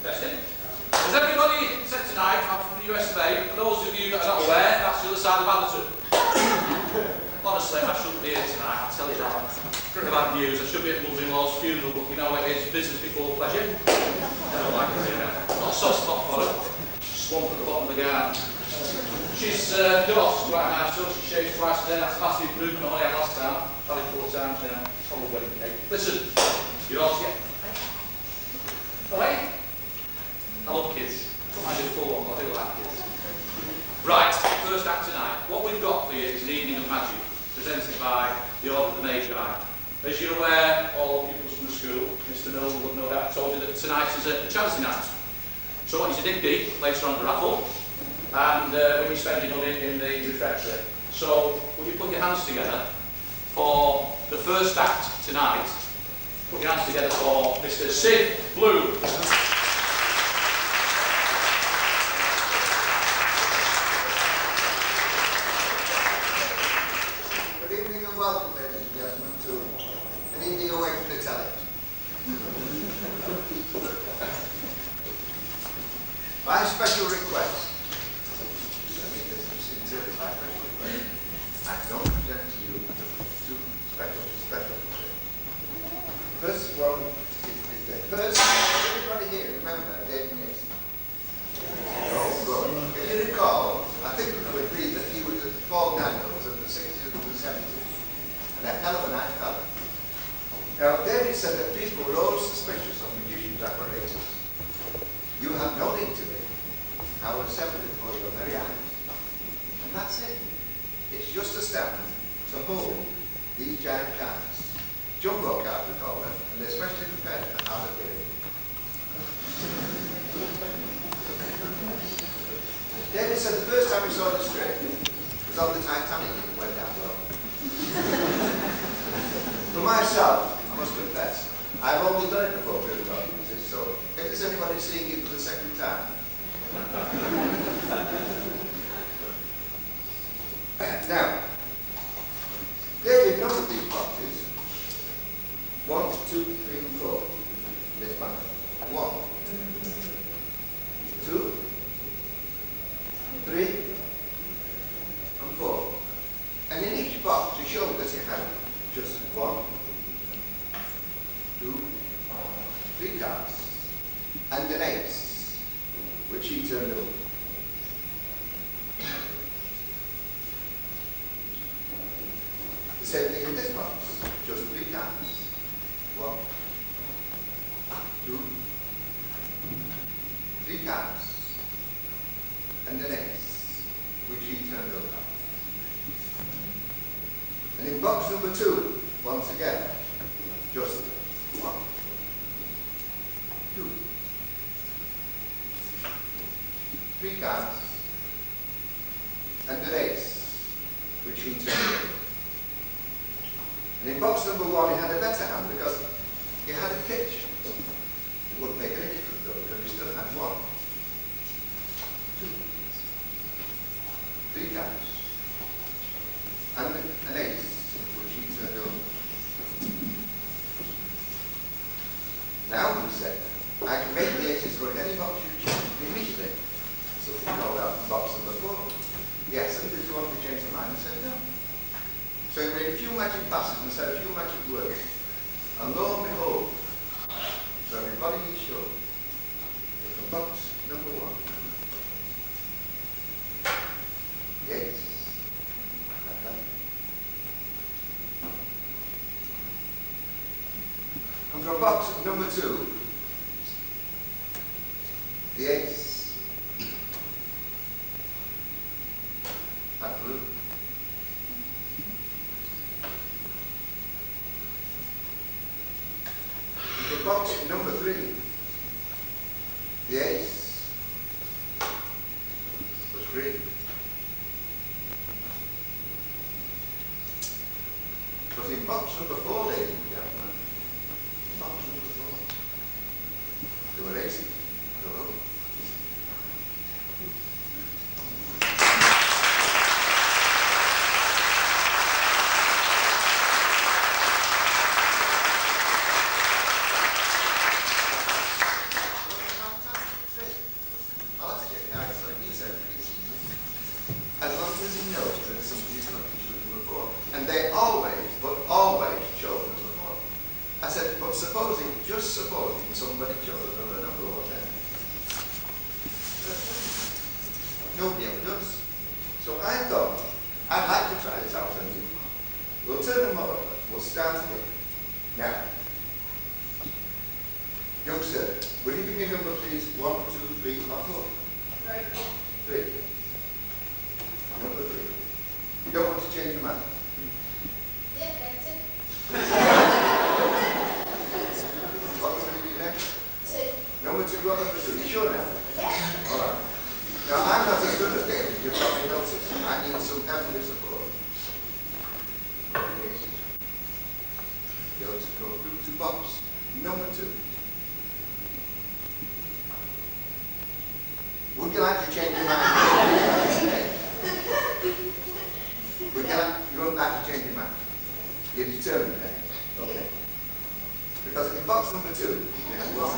Testing. Has everybody said tonight, I'm from the USA, for those of you that are not aware, that's the other side of Atherton. Honestly, I shouldn't be here tonight, I'll tell you that. Pretty bad news, I should be at mother-in-law's funeral, but you know it is business before pleasure. I don't like it here. Not a soft spot for her. Swamp at the bottom of the garden. She's dosed right now, so she shaves twice a day. That's a massive improvement on what I had last time. I've had it 4 times now. Probably wedding cake. Listen, you're all together. Alright? I love kids. I do full one, but I do like kids. Right, first act tonight. What we've got for you is an evening of magic, presented by the Order of the Magi. As you're aware, all pupils from the school, Mr. Milner would no doubt told you that tonight is a charity night. So I want you to dig deep later on the raffle, and when you spend your money in the refectory. So, will you put your hands together for the first act tonight? Put your hands together for Mr. Sid Bloom. Good evening and welcome, ladies and gentlemen, to an evening away from the telly. My special request, sincerely my special request, I don't present to you two special things. First one is the first, everybody here, remember, David Nixon. Oh, good. Can you recall, I think we could agree that he was the Paul Daniels of the 60s and the 70s, and a hell of a nice fellow. Now, David said that people were all suspicious of magicians' apparatus. You have no need to be. I will assemble it for your very eyes. And that's it. It's just a stand to hold these giant cards. Jumbo cards, we call them, and they're specially prepared for hard appearing. David said the first time he saw this trick was on the Titanic and it went down well. For myself, I must confess, I've only done it before doing audiences, so if there's anybody seeing it for the second time, now, David numbered these boxes 1, 2, 3, and 4 in this manner. 1, 2, 3, and 4. And in each box he showed that he had just 1, 2, 3 cards and an ace, which he turned over. The same thing in this box, just 3 cards. 1, 2, 3 cards, and an ace, which he turned over. And in box number 2, once again, just 1, 2, 3 cards, and an ace, which he turned over. And in box number 1, he had a better hand because he had a pitch. It wouldn't make any difference though, because he still had 1, 2, 3 cards, and an ace, which he turned over. Now, he said, I can make the aces go in any box you choose immediately. So he called out box number 4. Yes, and did you want to change your mind? I said no. So he made a few magic passes and said a few magic words. And lo and behold, to everybody he showed, was the box number 1. The ace. And from box number 2, the ace had blue. And from box number 3, the ace was green. But in box number 4, ladies and gentlemen, box number 4, there were aces. Hello. somebody chose over an applause then. Nobody ever does. So I thought, I'd like to try this out on you. We'll turn them over. We'll start again. Now, young sir, will you give me a number, please? 1, 2, 3, or 4? 3. Number 3. You don't want to change your mind? Yeah, that's it. What number do you next? 2. Number 2, what number 2? You sure now? Yeah. All right. Now, I'm not as good at this as you probably noticed. I need some heavenly support. You'll just go through 2 box. Number 2. Would you like to change your mind? Would you won't like to change your mind? You're determined, eh? Okay. Because in box number 2, you have one.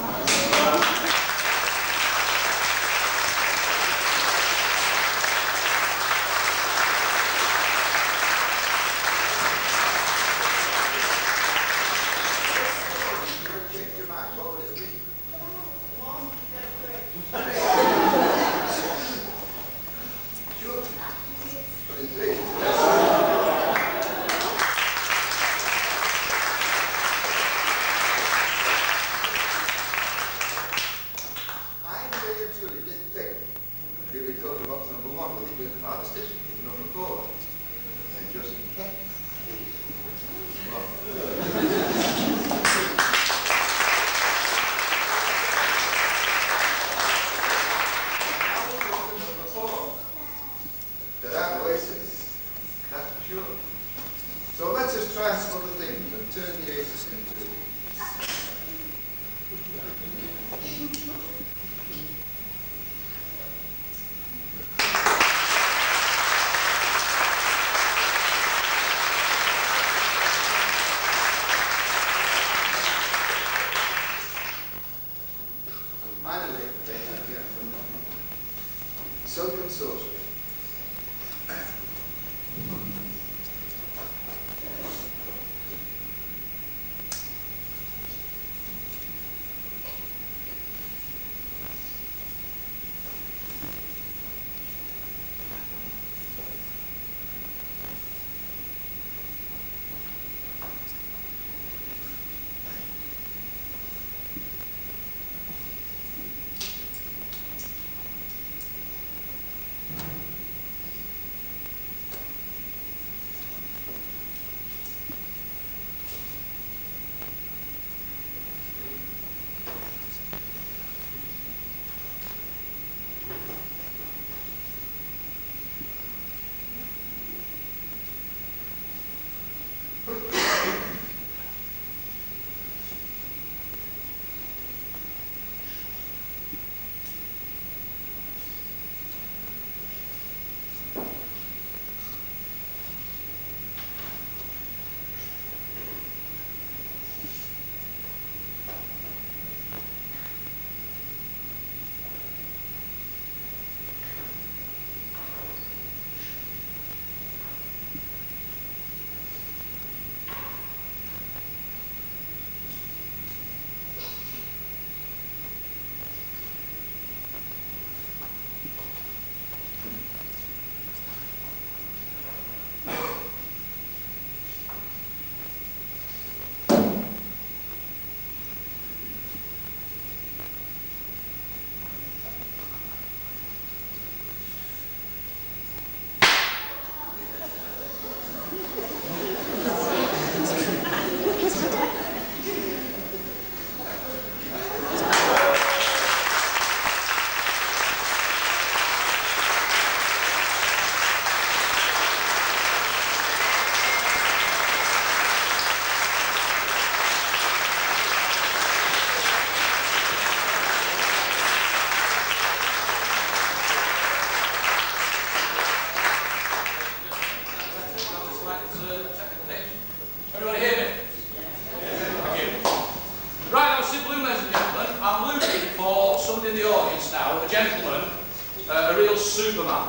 Superman.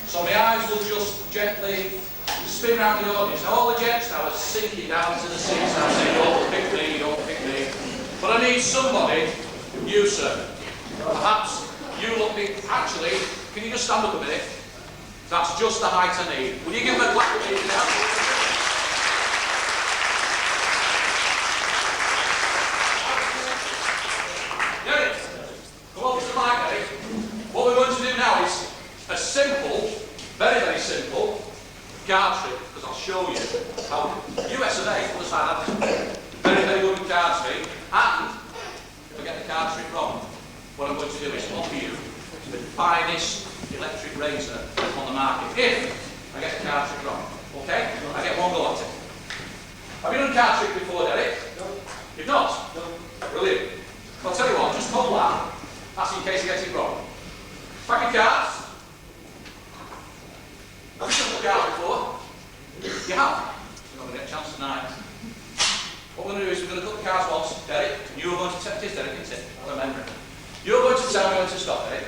So my eyes will just gently spin around the audience. Now all the gents now are sinking down to the seats now saying, don't pick me, don't pick me. But I need somebody, you sir. Perhaps you look me. Actually, can you just stand up a minute? That's just the height I need. Will you give them a clap, please? Derek, come over to the mic, Derek. What we're going to do now is a simple, very, very simple card trick, because I'll show you how US of A, other side of that, very, very good with card trick. And if I get the card trick wrong, what I'm going to do is offer you the finest electric razor on the market. If I get the card trick wrong, okay? I get one go at it. Have you done a card trick before, Derek? No. You've not? No. Brilliant. Well, I'll tell you what, just hold that. That's in case you get it wrong. Pack your cards. Have you done the card before? You have? You're not going to get a chance tonight. What we're going to do is we're going to cut the cards once, Derek, and you're going to tell this, Derek, isn't it? I remember. You're going to tell me when to stop, Derek.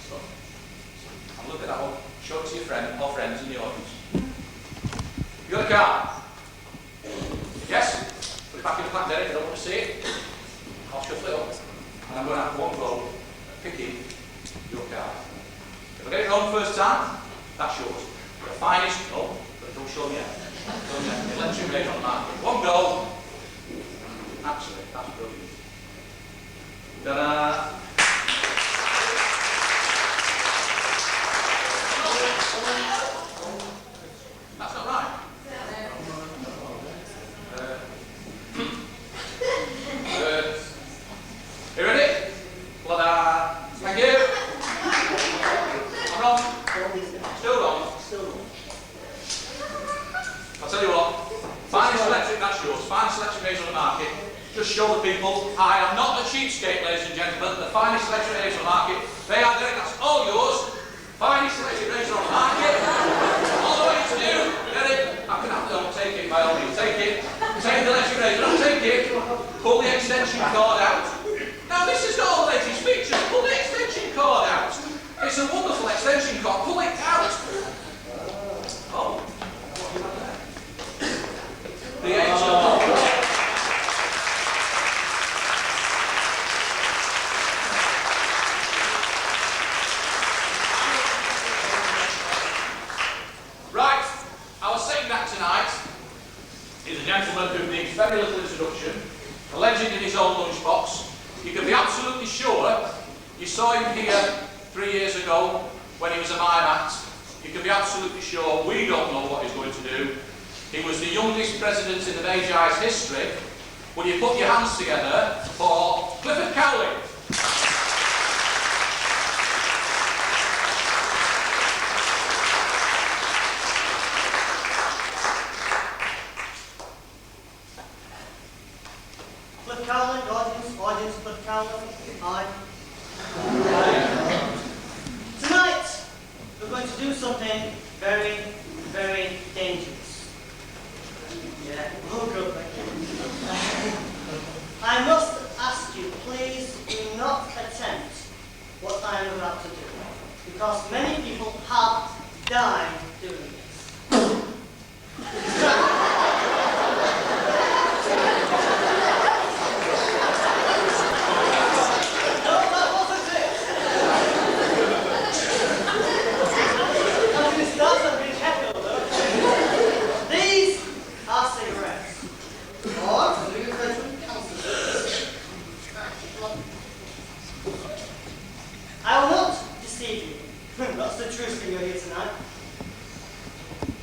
Stop. And look at that one. Show it to your friend or friends in the audience. You got a card? Yes? Put it back in the pack, Derek. I don't want to see it. I'll shuffle it up. And I'm going to have one go at picking your card. If I get it wrong first time, that's yours. The finest, no, but don't show me yet. Don't show me yet. Electric razor on the market. One go. Absolutely, that's brilliant. Ta-da! That's not right. You ready? Thank you. I'm wrong. Still wrong. I'll tell you what. Finest electric, that's yours. Finest electric razor on the market. Just show the people, I am not a cheapskate, ladies and gentlemen. The finest electric razor on the market. They are there, that's all yours. Finest electric razor on the market. All I want you to do, Derek, I can have it, take it by all means, take it. Take the electric razor, take it. Pull the extension cord out. Now this has got all the latest features. Pull the extension cord out. It's a wonderful extension cord. Pull it out. Oh. The HL. Right, our second act tonight is a gentleman who needs very little introduction, a legend in his own lunchbox. You can be absolutely sure you saw him here 3 years ago when he was a mime act. You can be absolutely sure we don't know what he's going to do. He was the youngest president in the Magi's history. Will you put your hands together for Clifford Cowling? Cliff Cowling, audience, Cliff Cowling, hi. Tonight, we're going to do something very, very dangerous. Yeah, oh good, thank you. I must ask you, please do not attempt what I am about to do, because many people have died doing this. I will not deceive you. That's the truth for you here tonight.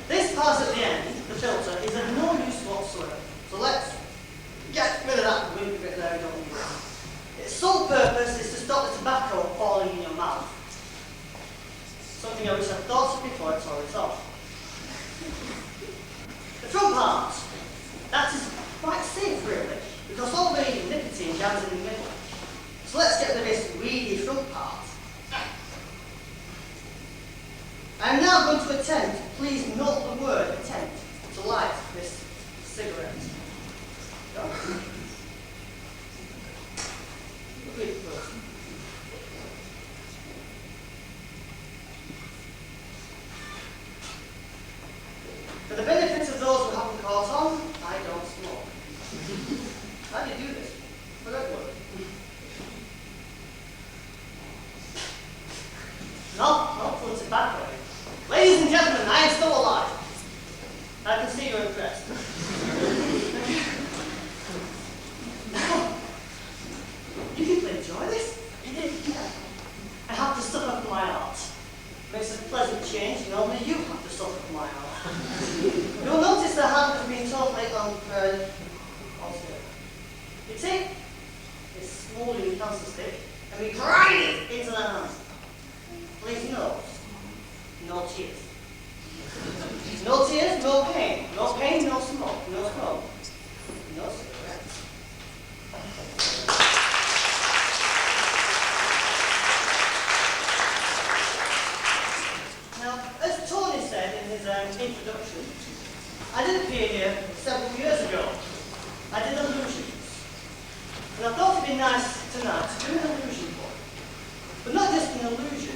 This part at the end, the filter, is of no use whatsoever. So let's get rid of that wind bit there, don't use it. Its sole purpose is to stop the tobacco falling in your mouth. Something I wish I'd thought of before I tore it off. The front part, that is quite safe really, because all the nicotine jams in the middle. So let's get rid of this weedy front part. I'm now going to attempt, please note the word attempt, to light this cigarette. Go. Repeat first. For the benefit of those who haven't caught on, I don't smoke. How do you do this? I am still alive. I can see you're impressed. Now, you can enjoy this. Yeah. I have to suffer for my art. Makes a pleasant change, and only you have to suffer for my art. You'll notice the hand has been totally unfair. You take this smouldering pencil stick and we grind it into the hand. Please note, no tears. No tears, no pain. No pain, no smoke. No smoke. No cigarettes. Now, as Tony said in his introduction, I did appear here several years ago. I did illusions. And I thought it'd be nice tonight to do an illusion for you. But not just an illusion,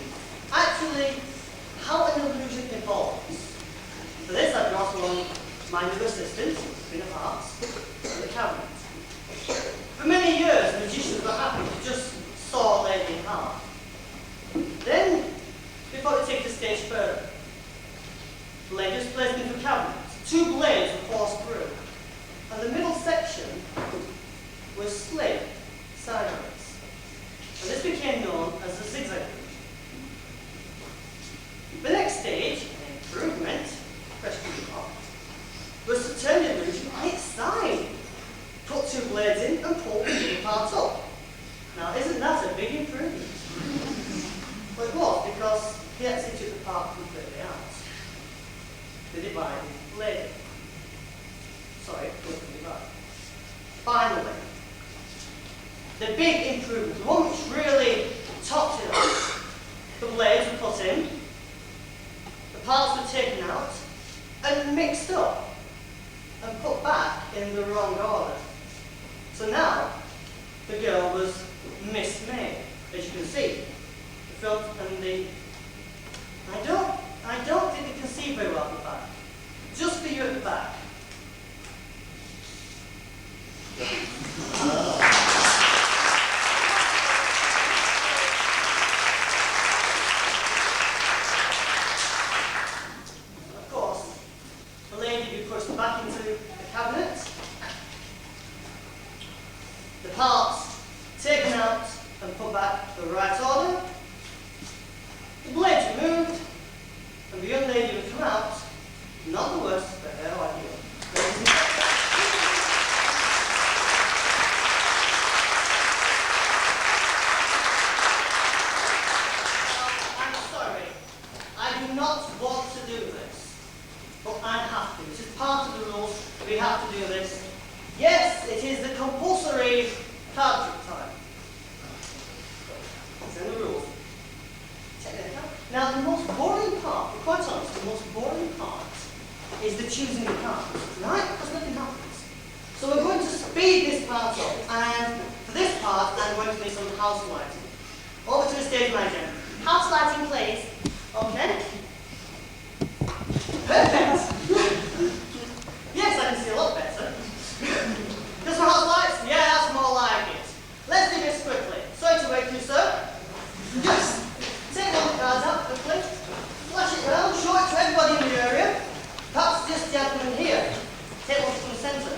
actually how an illusion evolves. For this I brought along my new assistant, Queen of Hearts, and the cabinet. For many years, magicians were happy to just saw a lady in half. Then, before they take the stage further, the lady was placed into a cabinet. 2 blades were forced through, and the middle section was slid sideways. And this became known as the zigzag illusion. The next stage, an improvement, question mark, was to turn the illusion on its side. Put 2 blades in and pull the middle part up. Now, isn't that a big improvement? Well, it was, because he actually took the part completely out. The divided blade. Sorry, wasn't divided. Finally, the big improvement, the one which really topped it off. The blades were put in, the parts were taken out, and mixed up, and put back in the wrong order. So now, the girl was mismade, as you can see. The front and the... I don't think you can see very well at the back. Just for you at the back. Of course, the lady be pushed back into the cabinet. The parts taken out and put back the right order. The blades removed, and the young lady would come out, not the worse for her idea. I'm sorry, I do not want to do this, but I have to. This is part of the rules. We have to do this. Yes, it is the compulsory card trick time. It's in the rules. Now, the most boring part, to be quite honest, the most boring part is the choosing the cards, right? Because nothing happens. So we're going to speed this part up, and for this part, I'm going to do some house lighting. Over to the stage manager. House lighting, please. Okay. Perfect. Yes, I can see a lot better. Just for house lights? Yeah, that's more like it. Let's do this quickly. Sorry to wake you, sir. Yes. Take one of the cards out quickly, flash it around, show it to everybody in the area. Perhaps just the gentleman here. Take one from the centre.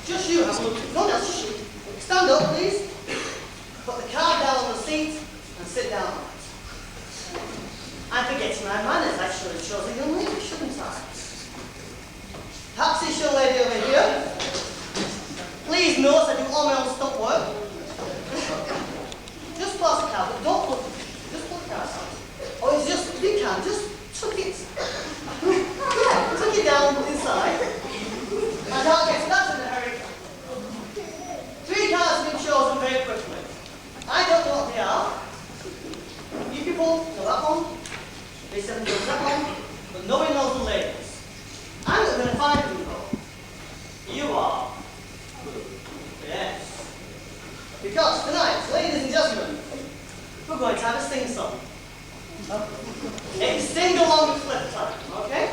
Just you, have a look. No one else, just you. Stand up, please. Put the card down on the seat and sit down on it. I'm forgetting my manners. I should have chosen a young lady, shouldn't I? Perhaps this young lady over here. Please note I do all my own stunt work. Just pass the card, but don't look at it. Just put the card out. Oh, it's just, if you can, just tuck it. Yeah, tuck it down inside. And I'll get to that in a hurry. 3 cards have been chosen very quickly. I don't know what they are. You people know that one. They said knows that one. But nobody knows the ladies. I'm not going to find them though. You are. Yes. Because tonight, ladies and gentlemen, we're going to have a sing-song. It's sing-along with flip time, okay?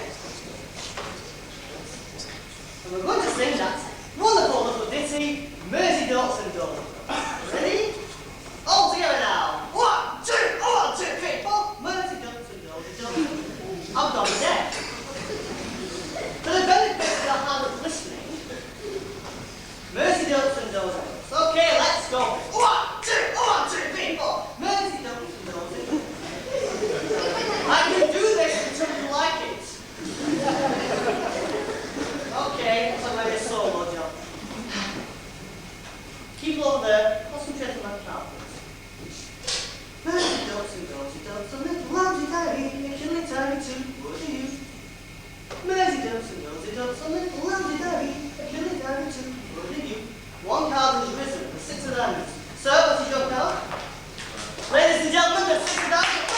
And we're going to sing that wonderful little ditty, Mersey Dots and Dots. Ready? All together now. 1, 2, 1, 2, 3, 4. Mersey Dots and Dots. People over there, concentrate on that car, please. Mercy dogs and dogsy dogs, a little lousy tiny, a killy tiny too, what are you? Mercy dogs and dogsy dogs, a little lousy tiny, a killy tiny too, what are you? One card has risen for 6 of diamonds. Sir, what is your card? Ladies and gentlemen, the 6 of diamonds.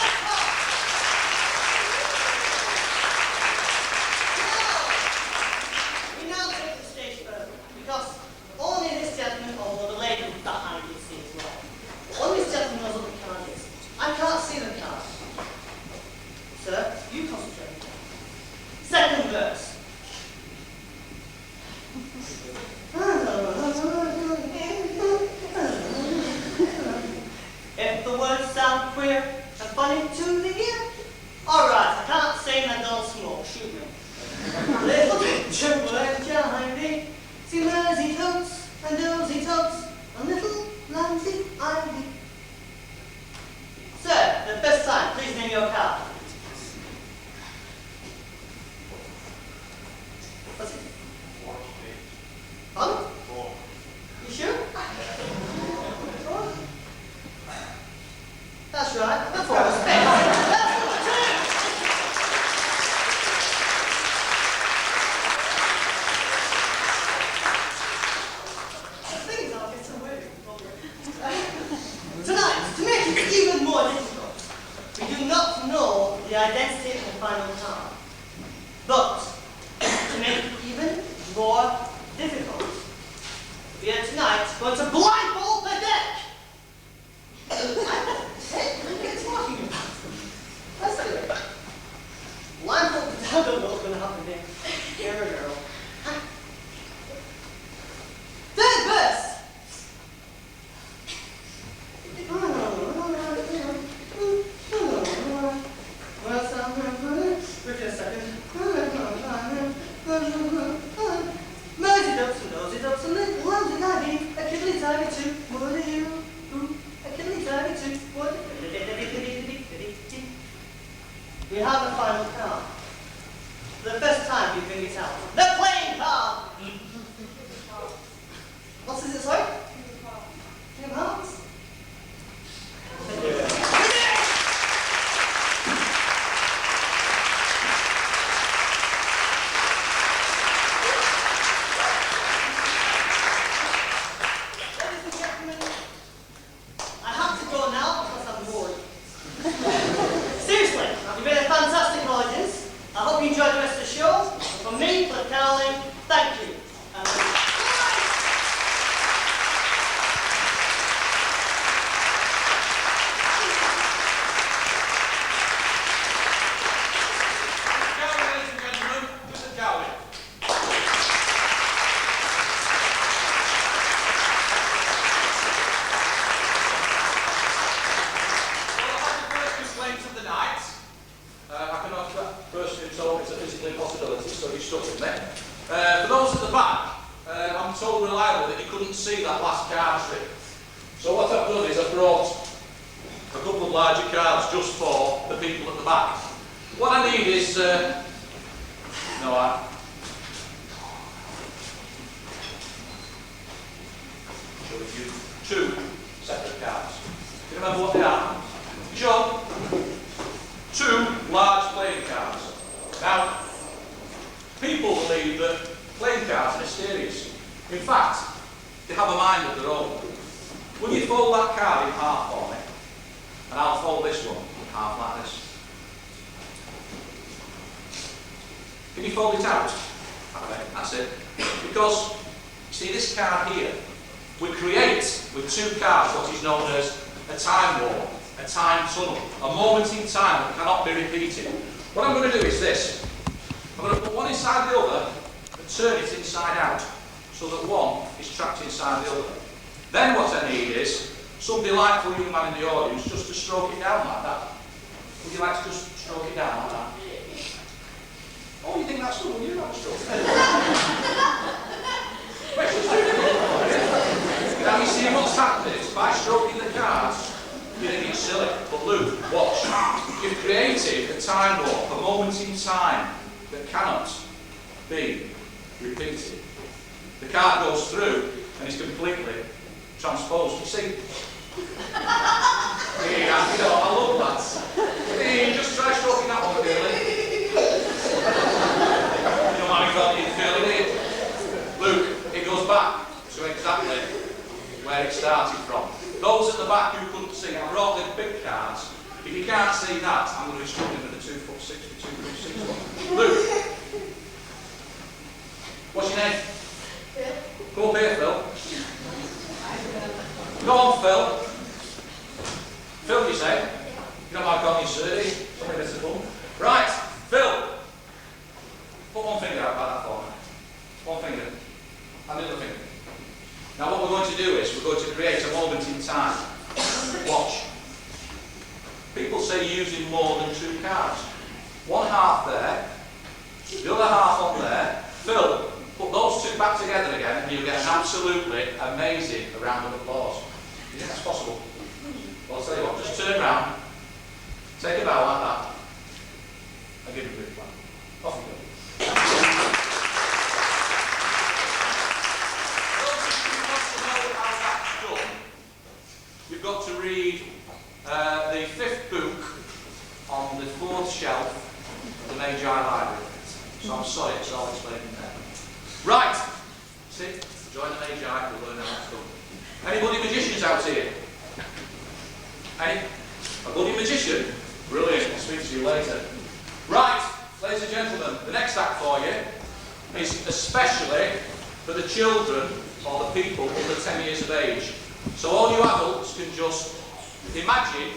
We now take the stage further, because only this gentleman, although the lady that I can see as well. Only this gentleman knows what the card is. I can't see the card. Sir, you concentrate. Second verse. If the words sound queer and funny to the ear, alright, I can't sing and don't smoke, shoot me. Little picture and jivey, see Mersey totes and dozy totes, a little lansy ivy. Sir, the first time, please name your card. What's it? Pardon? You sure? That's right, the 4 is spent. That's number 2! The thing is, I'll get some work. Tonight, to make it even more difficult, we do not know the identity of the final card. But, to make it even more difficult, we are tonight going to blindfold the deck! Hey, what are you talking about? Let's do it. Blindfold the deck, I don't know what's going to happen here. Here we go. Third verse! Wait a second. Mersey ducks and nosy ducks and little lambs tiny, a kiddly tiny too, what are you? A kiddly tiny too, what? We have the final card. For the first time you bring it out. The playing card! What is it, sorry? King of Hearts? I hope you enjoyed the rest of the show. From me, for Cowling, thank you. Ladies and gentlemen, Mr. Cowling. Well, I have the first complaint of the night. I cannot personally told it's a physical impossibility, so you stuck with me. For those at the back, I'm told reliably that you couldn't see that last card trick. So what I've done is I've brought a couple of larger cards just for the people at the back. What I need is, show you 2 separate cards. Do you remember what they are? Sure. 2 large playing cards. Now, people believe that playing cards are mysterious. In fact, they have a mind of their own. Will you fold that card in half for me? And I'll fold this one in half like this. Can you fold it out? Okay, that's it. Because, you see this card here, we create with 2 cards what is known as a time warp, a time tunnel, a moment in time that cannot be repeated. What I'm going to do is this. I'm going to put one inside the other and turn it inside out so that one is trapped inside the other. Then what I need is some delightful young man in the audience just to stroke it down like that. Would you like to just stroke it down like that? Oh, you think that's good? Well, you not stroke it. Wait, just do it. Now you see what's happened is by stroking the cards, you're getting silly. But Luke, watch. You've created a time warp, a moment in time that cannot be repeated. The card goes through and is completely transposed. You see? Yeah, you know, I love that. Hey, just try stroking that one, really. You know, I've got it curly here. Luke, it goes back to exactly where it started from. Those at the back who couldn't see, I brought the big cards. If you can't see that, I'm going to be struggling with the 2'6", 2'6" one. Luke, what's your name? Phil. Come up here, Phil. Go on, Phil. Phil, you say? You don't like calling you sir, do you? Something that's fun. Right, Phil. Put one finger out like that for me. One finger. And the other finger. Now what we're going to do is, we're going to create a moment in time. Watch. People say using more than 2 cards. One half there, the other half on there. Phil, put those 2 back together again and you'll get an absolutely amazing round of applause. Do you think that's possible? Well, I'll tell you what, just turn round, take a bow like that, and give it a big clap. Off you go. Those of you who want to know how that's done, you've got to read the 5th book on the 4th shelf of the Magi Library. So I'm sorry, it's all explained in there. Right, see, join the Magi, we'll learn how it's done. Anybody magicians out here? Any? A bloody magician? Brilliant, I'll speak to you later. Right, ladies and gentlemen, the next act for you is especially for the children or the people under 10 years of age. So all you adults can just imagine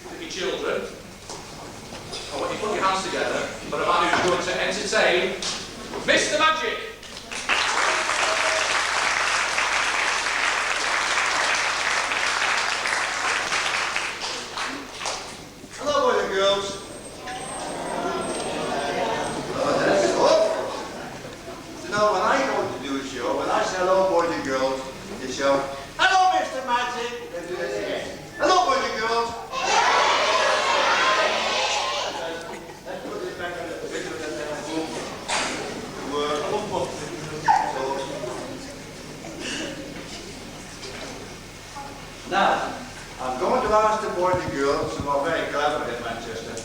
that your children, or when you put your hands together, for a man who's going to entertain Mr. Magic. Hello, boys and girls. You know, when I go to do a show, when I say hello, boys and girls, the show, hello, Mr. Magic. Let's do this again. Hello, boys and girls. Let's put this back on the picture of that boom. Now, I'm going to ask the boys and girls who are very clever in Manchester.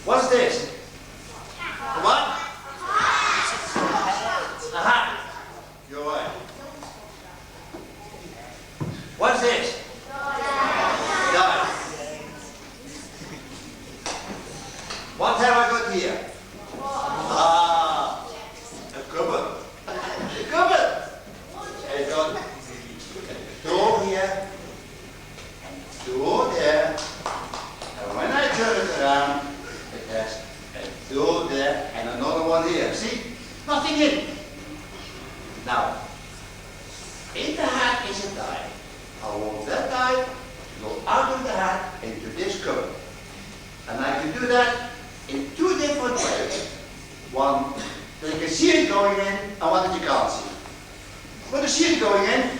What's this? What? A hat. You're right. What's this? Dice. What have I got here? Ah, a cupboard. A cupboard. It's got a door here. Door there, and when I turn it around, it has a door there and another one here. See? Nothing in. Now, in the hat is a die. I want that die to go out of the hat into this cupboard. And I can do that in 2 different ways. One, that you can see it going in, and one that you can't see. But you see it going in.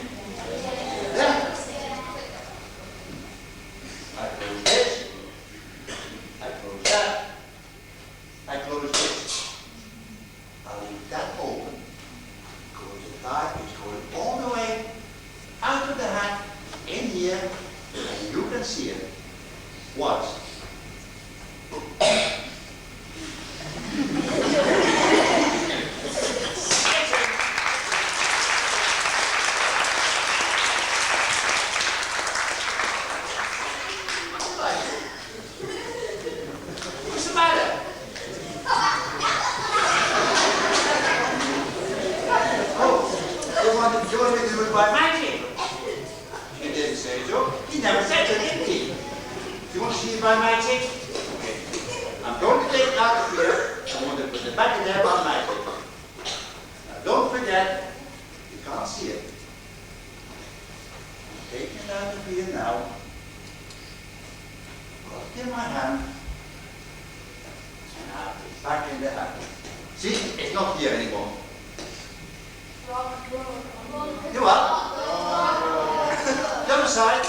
Yeah. I close this, I close that, I close this. I leave that open. Because the die is going all the way out of the hat, in here, and you can see it. Watch. What's the matter? Oh, you want me to do it by magic? He didn't say so. He never said it, didn't he? Do you want to see it by magic? Okay. I'm going to take it out of here. I'm going to put it back in there by magic. Now don't forget, you can't see it. I'm taking it out of here now. Got it in my hand. And I'll put it back in the hat. See, it's not here anymore. You what? The other side.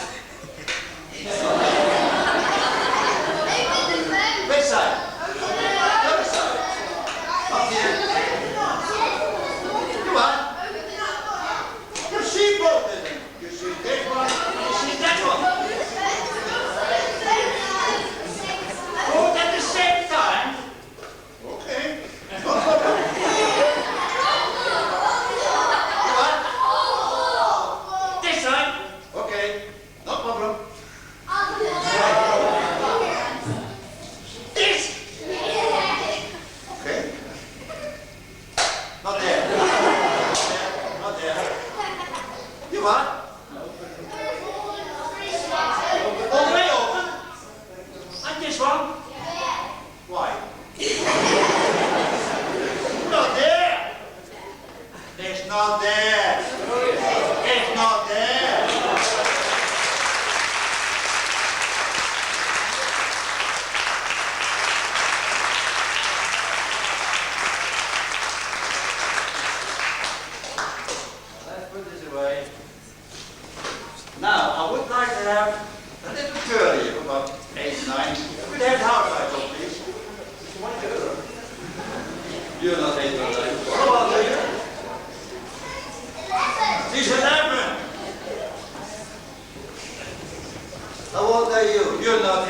Which side? The other side. Up here. You what? You see both of them. You see this one Now, I would like to have a little girl here, about 8, 9. Could I have the house lights on, please? It's my girl. You're not 8 or 9. How old are you? She's 11. How old are you? You're not 8.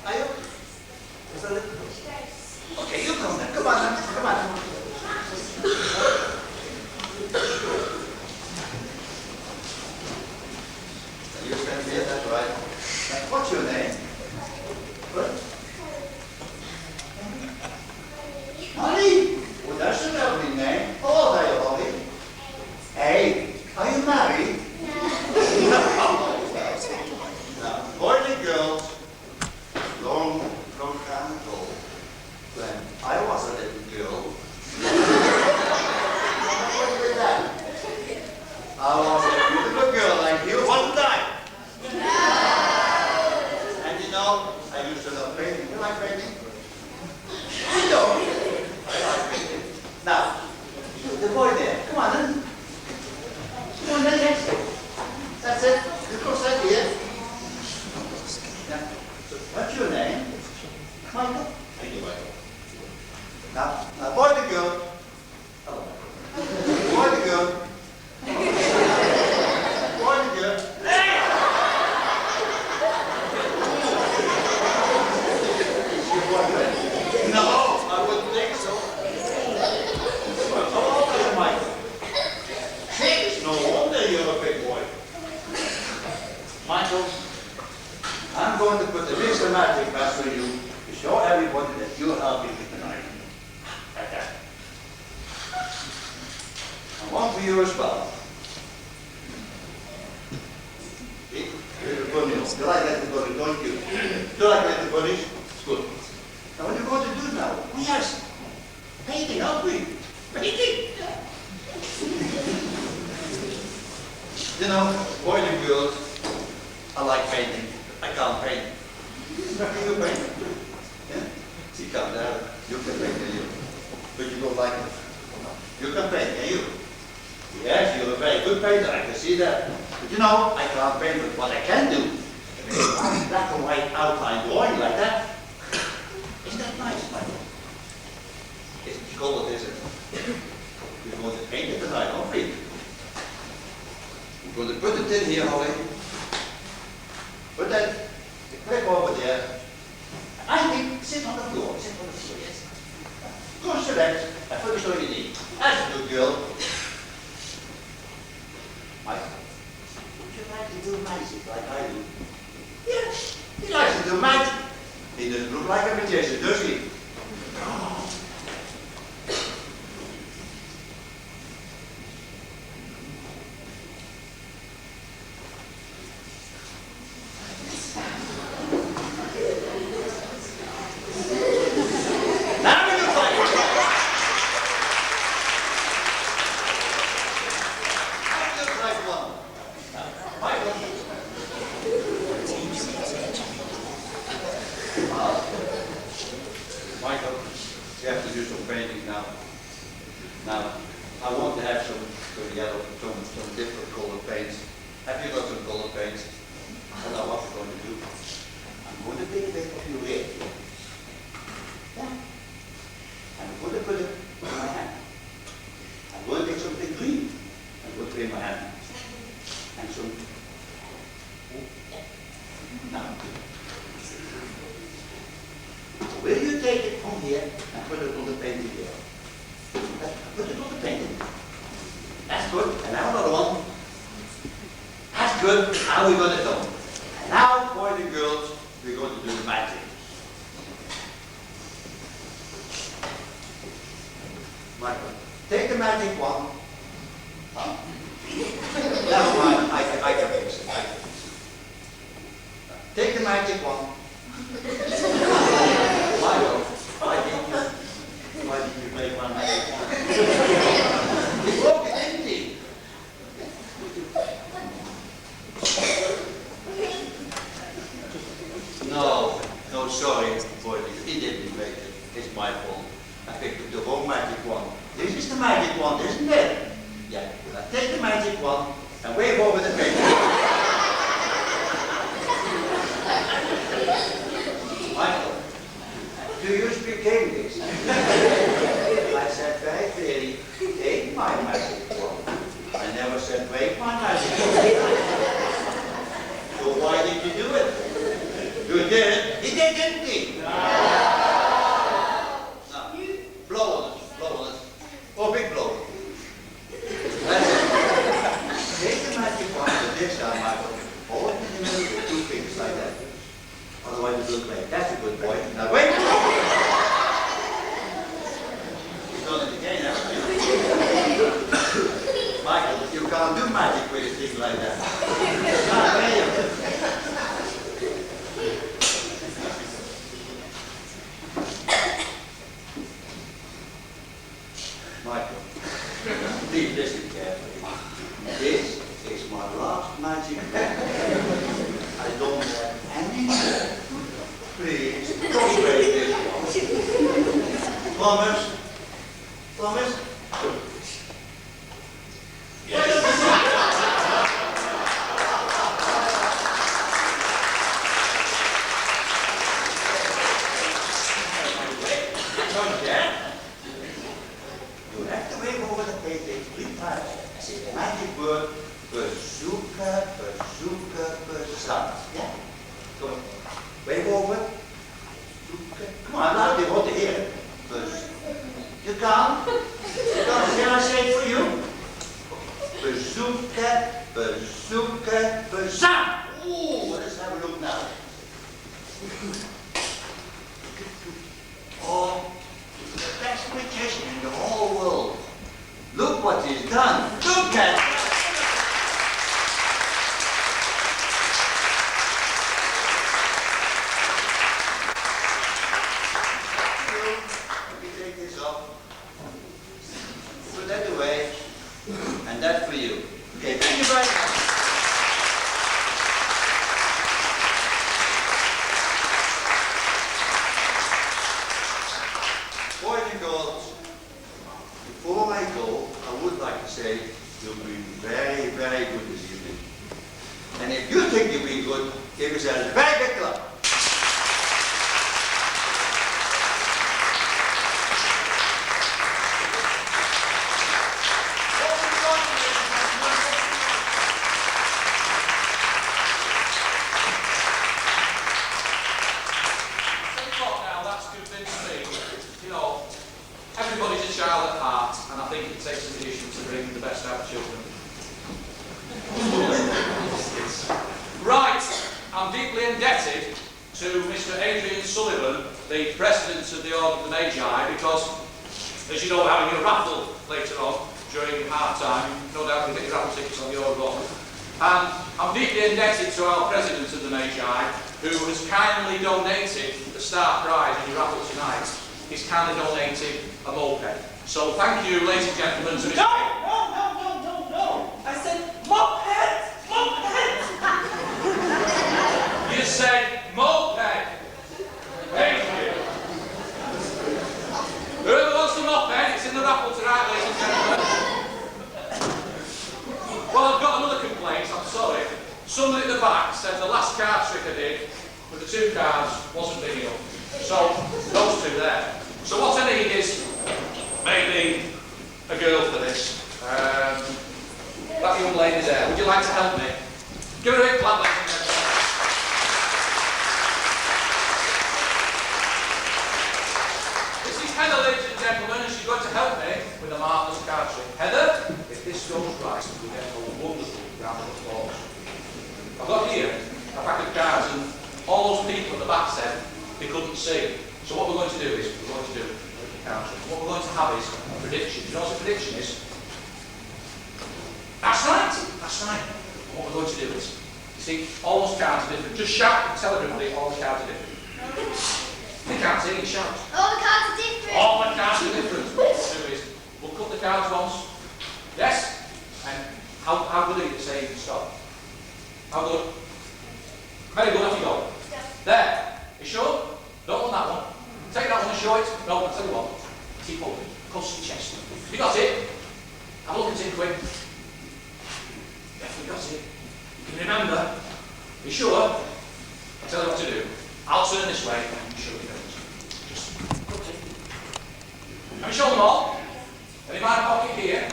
Are you? Is that it? Okay, you come then. Come on then. Come on. You stand here, that's right. What's your name? What? Holly? Well, that's a lovely name. How old are you, Holly? 8. Are you married? No. Now, boys and girls, long time ago, when I was a little girl, I was a beautiful girl like you, wasn't I? No. And you know, I used to love painting. You like painting? You don't. I like painting. Now, the boy there, come on then. Come on then, yes. That's it. You cross that here. Now, so what's your name? Michael? Thank you, Michael. Now, boy and girl. Hello. Boy and girl. Boy and girl. Hey! Is your boyfriend? No, I wouldn't think so. How old are you, Michael? 6. No wonder you're a big boy. Michael, I'm going to put the Mr. Magic pass for you to show everybody that you're helping me tonight. Like that. And one for you as well. See? Here's the bunny. You like little bunny, don't you? You like little bunnies? Good. Now what are you going to do now? Oh yes. Painting, aren't we? Painting! You know, boys and girls, I like painting. I can't paint. Can you paint? Yeah? You can't. You can paint, can you? But you don't like it. You can paint, can you? Yes, you're a very good painter. I can see that. But you know, I can't paint. But what I can do, I make a black and white outline drawing like that. Isn't that nice, Michael? It's cold, isn't it? We're going to paint it tonight, aren't we? We're going to put it in here, Holly. Put that clip over there. I think sit on the floor. Sit on the floor, yes. Go select and put it on your knee. That's a good girl. Michael, would you like to do magic like I do? Yes, he likes to do magic. He doesn't look like a magician, does he? This is the magic wand, isn't it? Yeah. Take the magic wand and wave over the paper. Michael. Hold it in the middle with 2 fingers like that. Otherwise it will break. That's a good boy. Now wait! You've done it again, haven't you? Michael, you can't do magic with a thing like that. Can't pay you. Michael, please listen carefully. This is my last magic book. I don't have any more. Please, don't break this one. Promise? Promise? Yes. You have to wave over the paper 3 times. I say the magic word, bazooka, bazooka, bazooka. Yeah? Come on. Wave over. Bazooka. Come on, now they want to hear it. You can't? You can't? Shall I say it for you? Bazooka, bazooka, bazooka. Ooh, let's have a look now. Oh, he's the best magician in the whole world. Look what he's done. Look at it. Let me take this off. Put that away. And that for you. Okay, thank you very much. Boys and girls, before I go, I would like to say you've been very, very good this evening. And if you think you've been good, give yourselves a very big clap. Everybody's a child at heart, and I think it takes a tradition to bring the best out of children. Right, I'm deeply indebted to Mr. Adrian Sullivan, the President of the Order of the Magi, because, as you know, we're having a raffle later on during half-time. No doubt you get your raffle tickets on the Order of. And I'm deeply indebted to our President of the Magi, who has kindly donated the star prize in your raffle tonight. He's kindly donated a moped. So thank you, ladies and gentlemen, to Mr. No! I said moped! Moped! You said moped. Thank you. Whoever wants the moped, it's in the raffle tonight, ladies and gentlemen. Well, I've got another complaint, I'm sorry. Somebody at the back said the last card trick I did with the 2 cards wasn't big enough. So, those 2 there. So what I need is maybe a girl for this. That young lady there. Would you like to help me? Give her a big clap, ladies and gentlemen. This is Heather, ladies and gentlemen, and she's going to help me with a marvellous card trick. Heather, if this goes right, we'll get a wonderful round of applause. I've got here a pack of cards, and all those people at the back said they couldn't see. So what we're going to do is, what we're going to have is a prediction. You know what a prediction is? That's right, that's right. And what we're going to do is, you see, all those cards are different. Just shout and tell everybody all the cards are different. They can't see, shout. All the cards are different. All the cards are different. What we'll do is, we'll cut the cards once. Yes? And how good are you at saying stop? How good? Very good, off you go. There. You sure? Don't want that one. Take that one and show it. No, I'll tell you what. Keep holding. Close to the chest. You got it? Have a look at it quick. Definitely got it. You can remember. You sure? I'll tell you what to do. I'll turn this way and you show your nose. Just put it. Have you shown them all? And in my pocket here,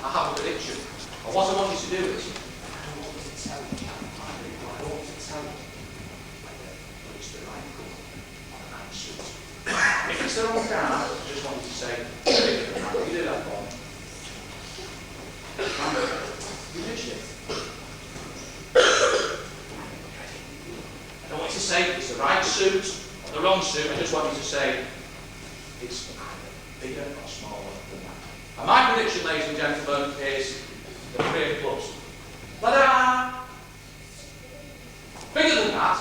I have a prediction. And what I want you to do is, I don't want to tell you. I don't want to tell you. But it's the right colour. If it's the wrong card, I just want you to say, you do that for me. You missed it. say it's the right suit or the wrong suit. I just want you to say it's bigger or smaller than that. And my prediction, ladies and gentlemen, is the 3 of clubs. Ta-da! Bigger than that.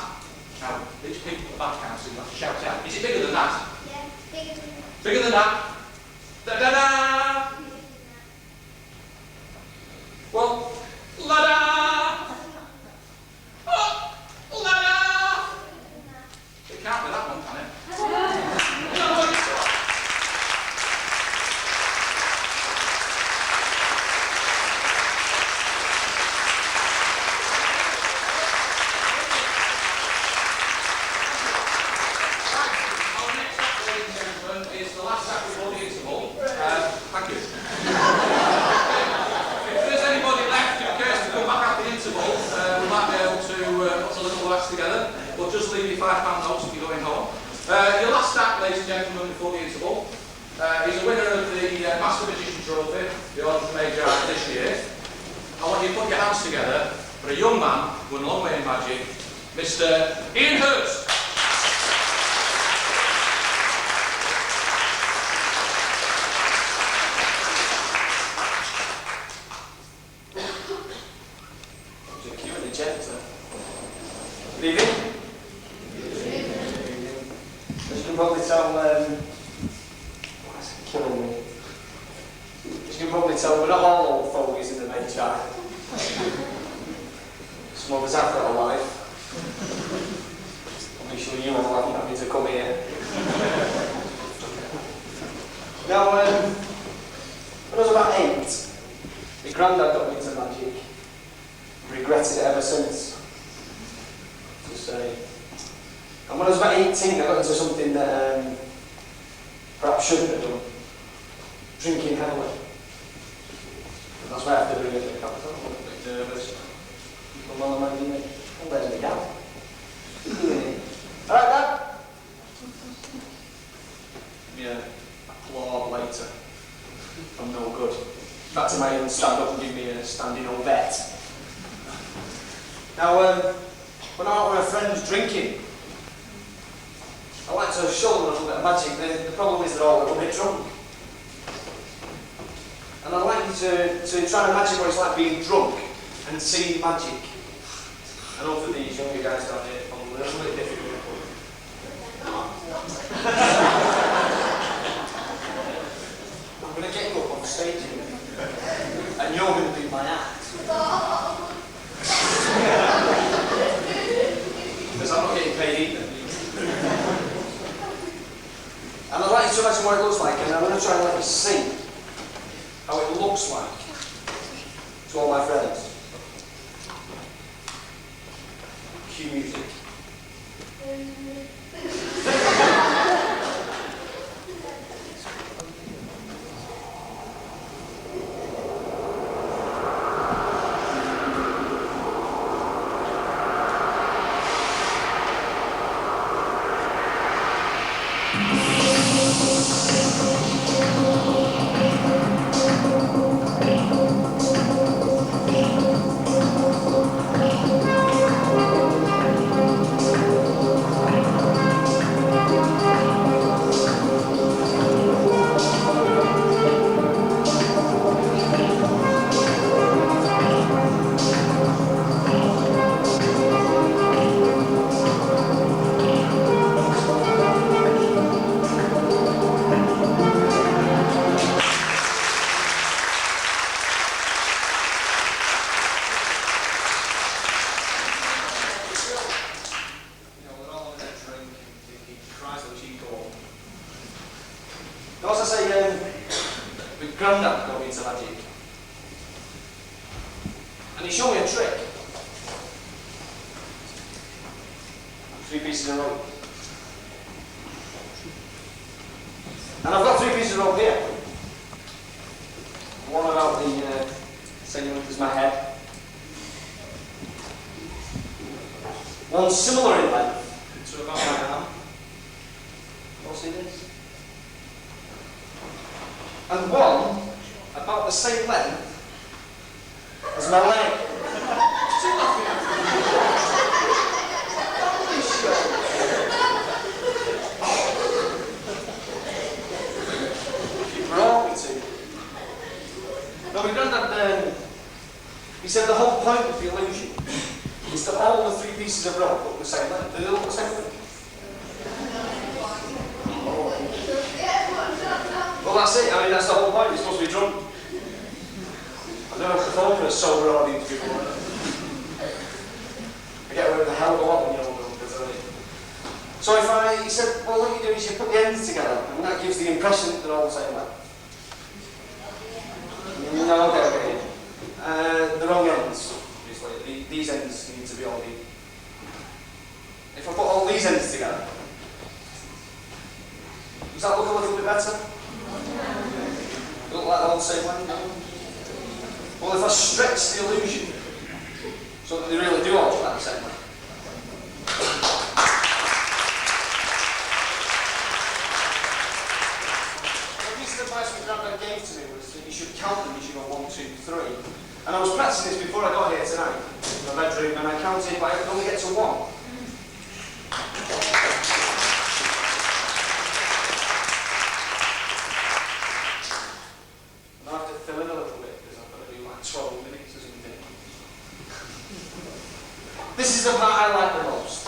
Now, these people at the back can't see, you have to shout out. Is it bigger than that? Yeah, bigger than that. Bigger than that? Da-da-da! Well, la-da! Oh, la-da! It can't be that one, can it? No, it's not. Our next act, ladies and gentlemen, is the last act before the interval. Thank you. If there's anybody left who cares to come back after the interval, we might be able to put a little wax together. But just leave your £5 notes if you're going home. Your last act, ladies and gentlemen, before the interval, is a winner of the Master Magician Trophy, the Order of Magi this year. I want you to put your hands together for a young man who won a long way in magic, Mr. Hirst. Good evening. As you can probably tell, killing me. As you can probably tell, we're not all old fogies in the Magi. Some of us have got a life. I'll be sure you all haven't having to come here. Now, when I was about 8, my granddad got me into magic. Regretted it ever since. And when I was about 18, I got into something that perhaps shouldn't have done. Drinking heavily. And that's why after doing it, I was a little bit nervous. Come on, man, don't let me down. Alright, Dad? Yeah, applaud later. I'm no good. In fact, I might even stand up and give me a standing ovette. Now, when I'm out with my friends drinking, I like to show them a little bit of magic. The problem is they're all a little bit drunk. And I'd like you to try and imagine what it's like being drunk and seeing magic. I know for these younger guys down here, it's a little bit difficult. I'm going to get you up on stage here, and you're going to be my act. Because I'm not getting paid either. And I'd like you to imagine what it looks like, and I'm going to try and let you see how it looks like to all my friends. Cue music. Grundy got me into magic. And he showed me a trick. 3 pieces in a row. And I've got 3 pieces of rope here. One about the same length as my head. One similar in length to about my arm. You'll see this? And one about the same length as my leg. What's he laughing at? Holy shit! all the 3 pieces of rope look the same length? Do they look the same length? Well, that's it. I mean, that's the whole point. You're supposed to be drunk. I don't know if the phone for a sober audience people. I get away with the hell of a lot when you're older. So he said, well, what you do is you put the ends together, and that gives the impression that they're all the same length. No, okay. The wrong ends, obviously. These ends need to be all the... If I put all these ends together, does that look a little bit better? Look like they're all the same length? Well, if I stretch the illusion so that they really do all look like the same length. The piece of advice my granddad gave to me was that you should count them. You should go 1, 2, 3. And I was practicing this before I got here tonight in my bedroom, and I counted, but I could only get to 1. I have to fill in a little bit because I've got to do like 12 minutes or something. This is the part I like the most.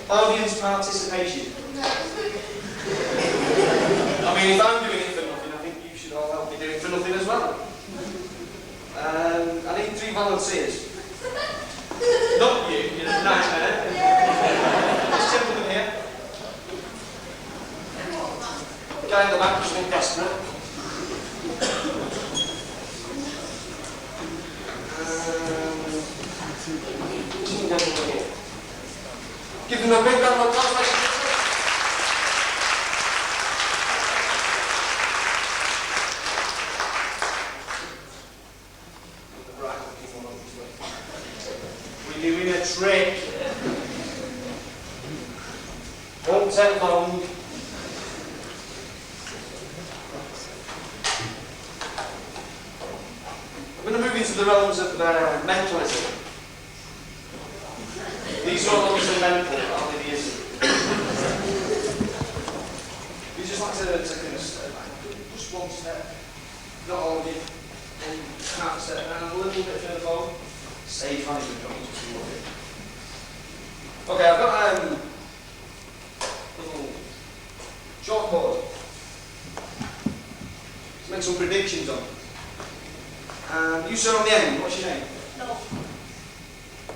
Audience participation. I mean, if I'm doing it for nothing, I think you should all help me do it for nothing as well. I need 3 volunteers. Not you, you're a nightmare. This gentleman here. The guy in the back was a bit desperate. Give them a big round of applause, ladies and gentlemen. Right, we're doing a trick. Won't take long. I'm going to move into the realms of mentalism. These are all obviously mental, aren't they? You just like to kind of step back, just 1 step, not all of you, and half a step down, a little bit further forward. Stage management, don't you just love it. Okay, I've got a little chalkboard to make some predictions on. You sir on the end, what's your name? No.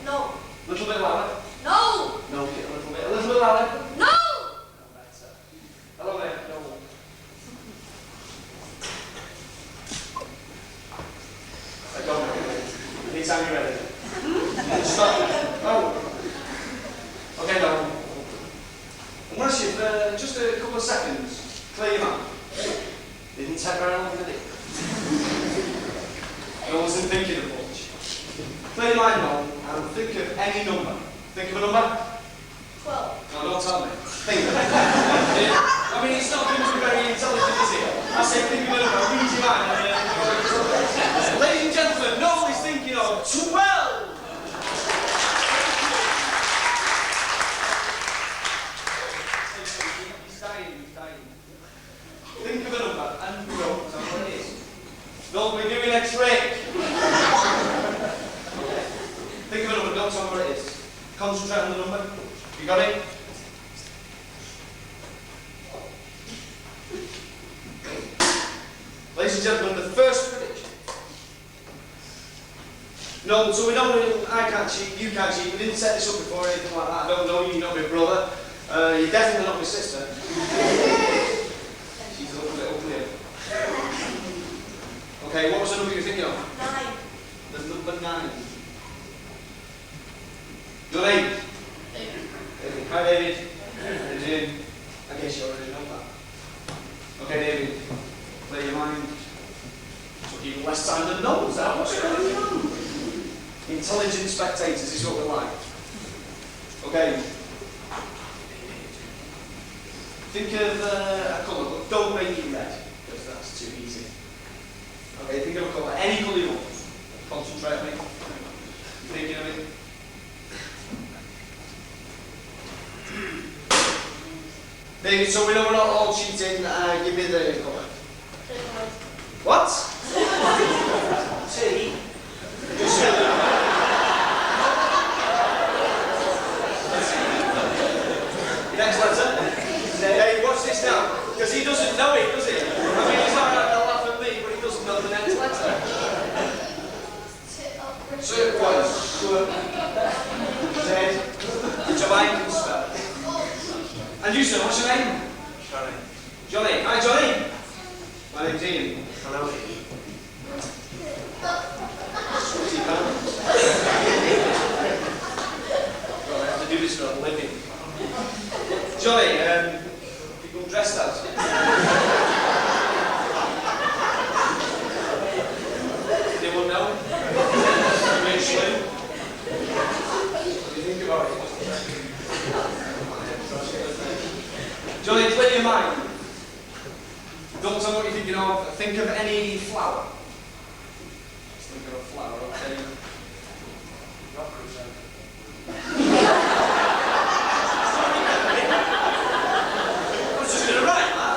No. A little bit louder. No. No, okay, a little bit louder. No. Hello there. No. I don't know. Anytime you're ready. Stop. Oh. Okay, no. I'm going to ask you for just a couple of seconds. Clear your mind. Didn't take very long, did it? I wasn't thinking of much. Clear your mind now and think of any number. Think of a number? 12. No, don't tell me. Think of it. I mean, it's not going to be very intelligent, is it? I say think of a number, read your mind. Ladies and gentlemen, Noel is thinking of 12! He's dying. Think of a number, and go, tell me what it is. Noel, we're doing a trick. Think of a number, don't tell me what it is. Concentrate on the number. You got it? Ladies and gentlemen, the first prediction. No, so we don't, I can't cheat, you can't cheat, we didn't set this up before or anything like that. I don't know you, you're not my brother. You're definitely not my sister. She's a little bit up here. Okay, what was the number you were thinking of? 9. The number 9. Your name? David. Hi David. Adrian. I guess you already know that. Okay David, clear your mind. Took even less time than Noel's out. What's going on? Intelligent spectators is what we like. Okay. Think of a colour, but don't make it red, because that's too easy. Okay, think of a colour, any colour you want. Concentrate on it. Thinking of it. David, so we know we're not all cheating, give me the colour. What? Tea? Sid, which I can spell. And you, sir, what's your name? Johnny. Johnny. Hi, Johnny. My name's Ian. Hello. Sweetie pants. Well, I have to do this for a living. Johnny, you come dressed as? Anyone know? Very slim. What do you think about it? Johnny, clear your mind. Don't tell me what you're thinking of. Think of any flower. Just think of a flower, okay? I was just going to write that.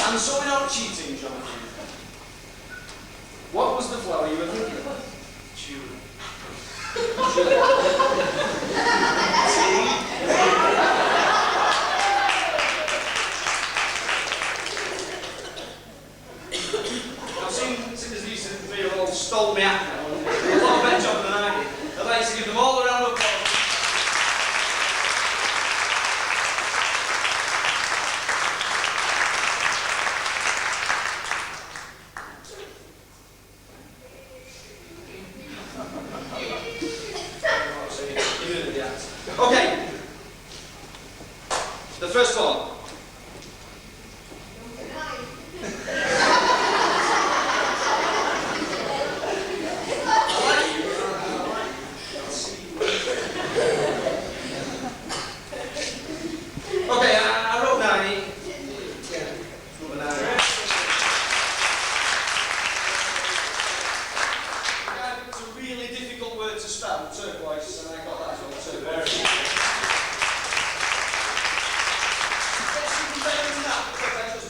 And so we're not cheating, Jonathan. What was the flower you were thinking of? Tulip. Now, seeing as these three have all stole me out now, a lot better job than I did, I'd like to give them all a round of applause. Okay. The first one. Okay, I wrote 90. Yeah, number 9. It's a really difficult word to spell, turquoise, and I got that as well, turquoise.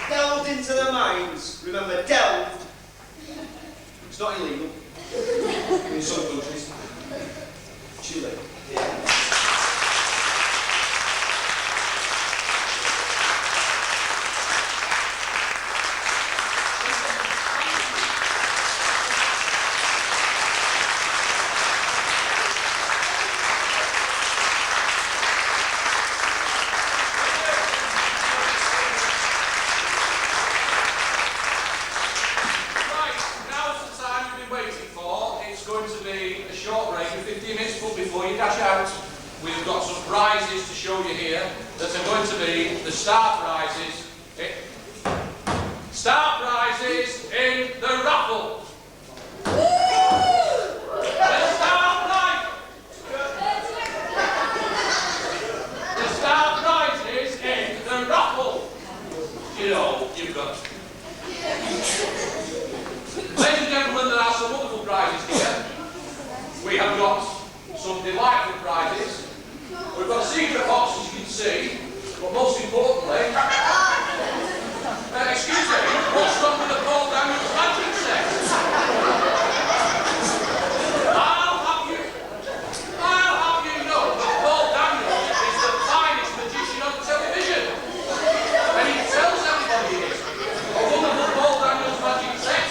Delved into their minds. Remember, delved. It's not illegal. In some countries. Chile. Yeah. We've got some prizes to show you here that are going to be the star prizes. Star prizes in the raffle. The star prizes in the raffle. You know, you've got. Ladies and gentlemen, there are some wonderful prizes here. We have got some delightful prizes. We've got a secret box, as you can see, but most importantly, excuse me, what's wrong with the Paul Daniels magic set? I'll have you know that Paul Daniels is the finest magician on television. And he tells everybody he is. A wonderful Paul Daniels magic set.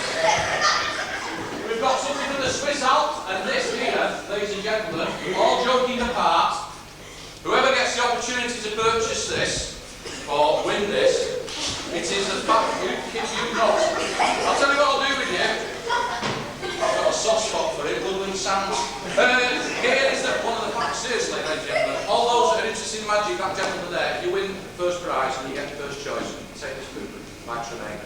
We've got something from the Swiss Alps, and this here, ladies and gentlemen, all joking apart, whoever gets the opportunity to purchase this, or win this, it is the fact you kid you not. I'll tell you what I'll do with you. I've got a soft spot for it, Woodland Sands. Here is one of the facts, seriously, ladies and gentlemen. All those that are interested in magic, that gentleman there, if you win the first prize and you get the first choice, take this book, Max Remain.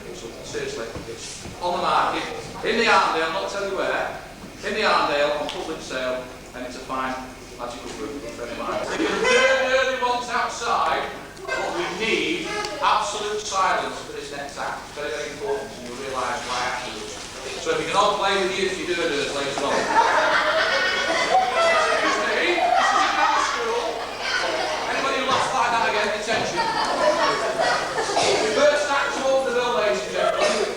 Seriously, it's on the market, in the Arndale, not tell you where, in the Arndale, on public sale, and it's a fine magical group for any mind. If you're the early ones outside, what we need, absolute silence for this next act. It's very, very important, and you'll realise why afterwards. So if you can all play with you, if you do it later on. Excuse me, this is a grammar school. Anybody who laughs like that again, attention. The first act to open the bill, ladies and gentlemen.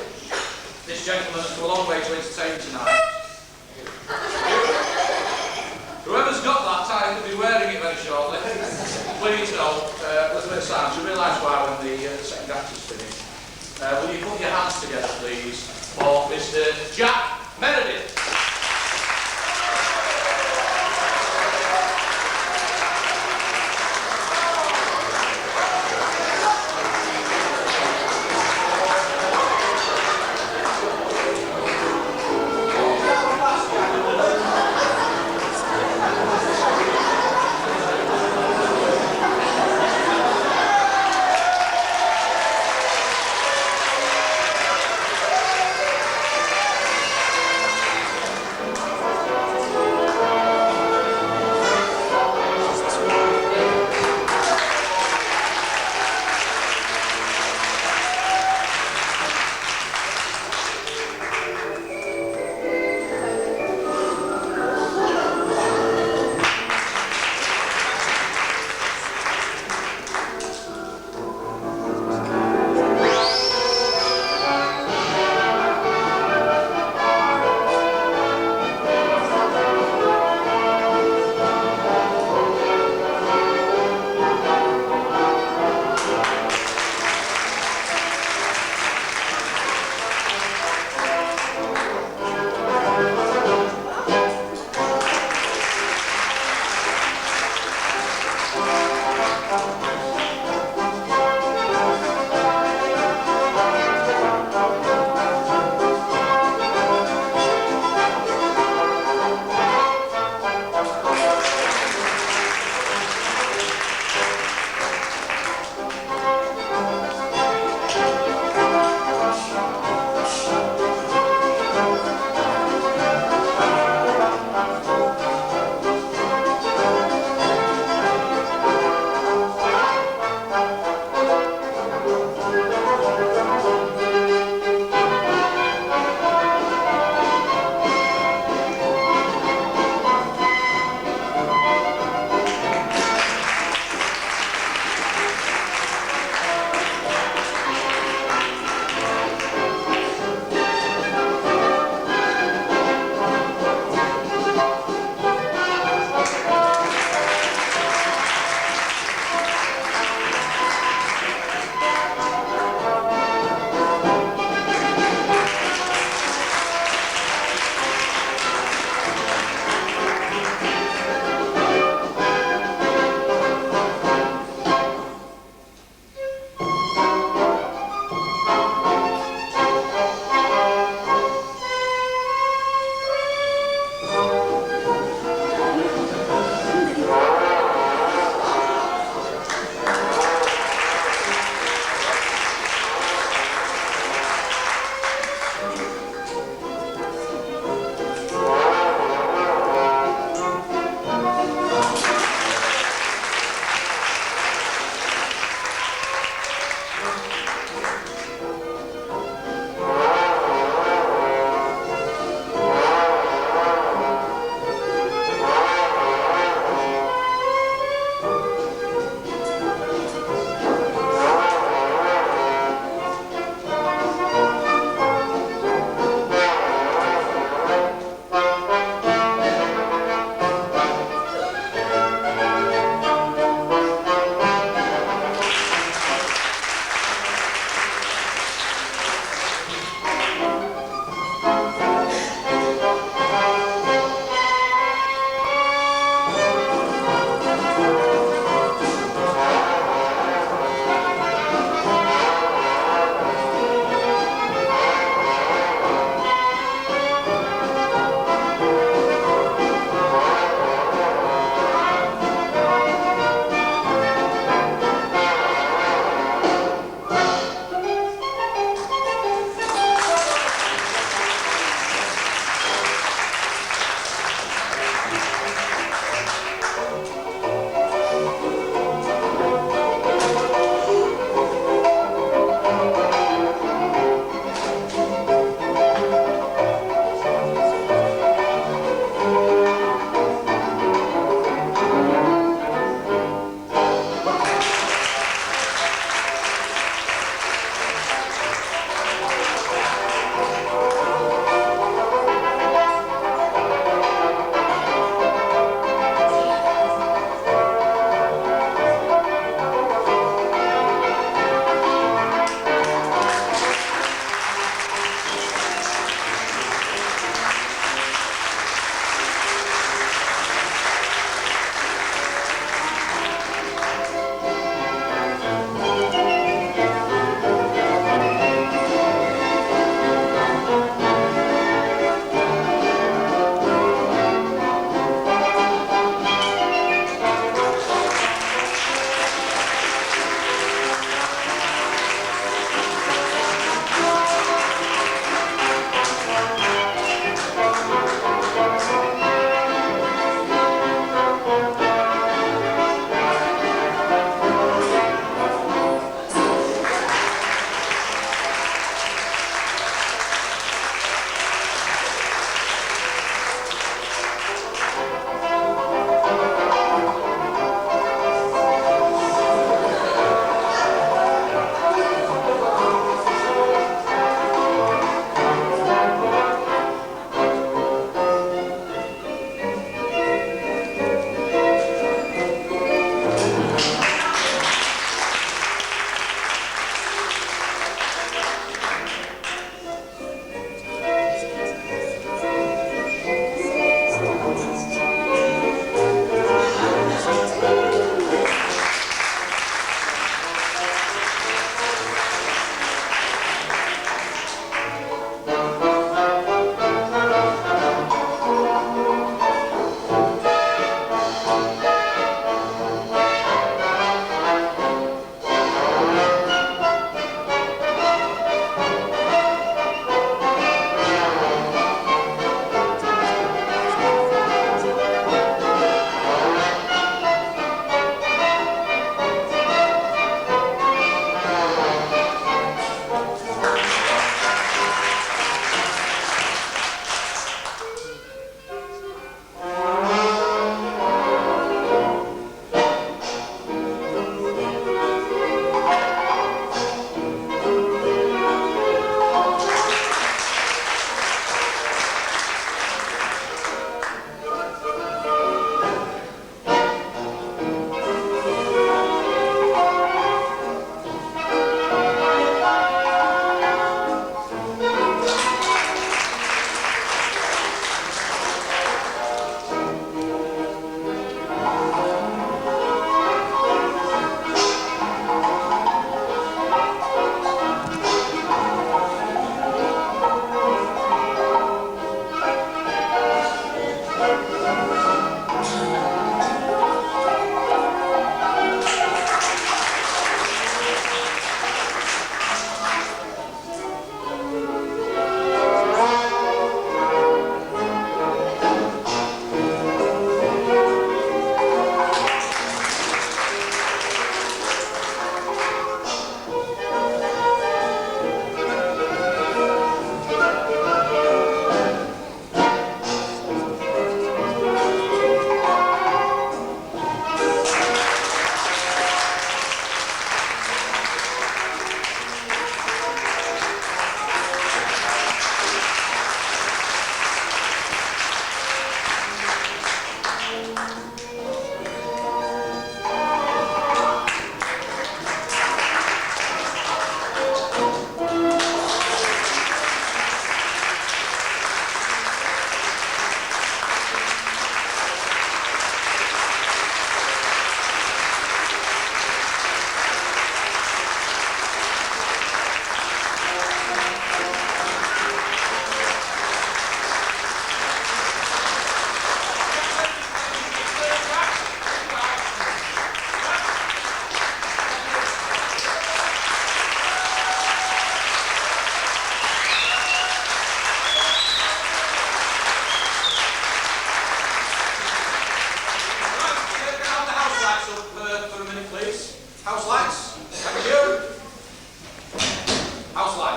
This gentleman has come a long way to entertain tonight. Whoever's got that tie could be wearing it very shortly. Please don't, with a bit of silence. You realise why when the second actor's finished. Will you put your hands together, please, for Mr. Jack Meredith?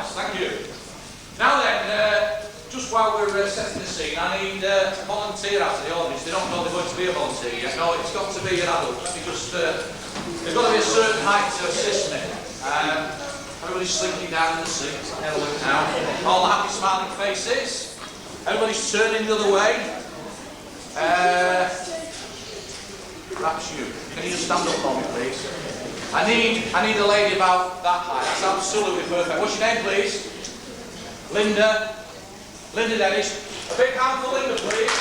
nice, thank you. Now then, just while we're setting the scene, I need a volunteer out of the audience. They don't know they're going to be a volunteer yet. No, it's got to be an adult. They've got to be a certain height to assist me. Everybody's slinking down in the seat. Have a look now. All the happy smiling faces. Everybody's turning the other way. Perhaps you. Can you just stand up for me, please? I need a lady about that height. That's absolutely perfect. What's your name, please? Linda. Linda Dennis. A big hand for Linda, please.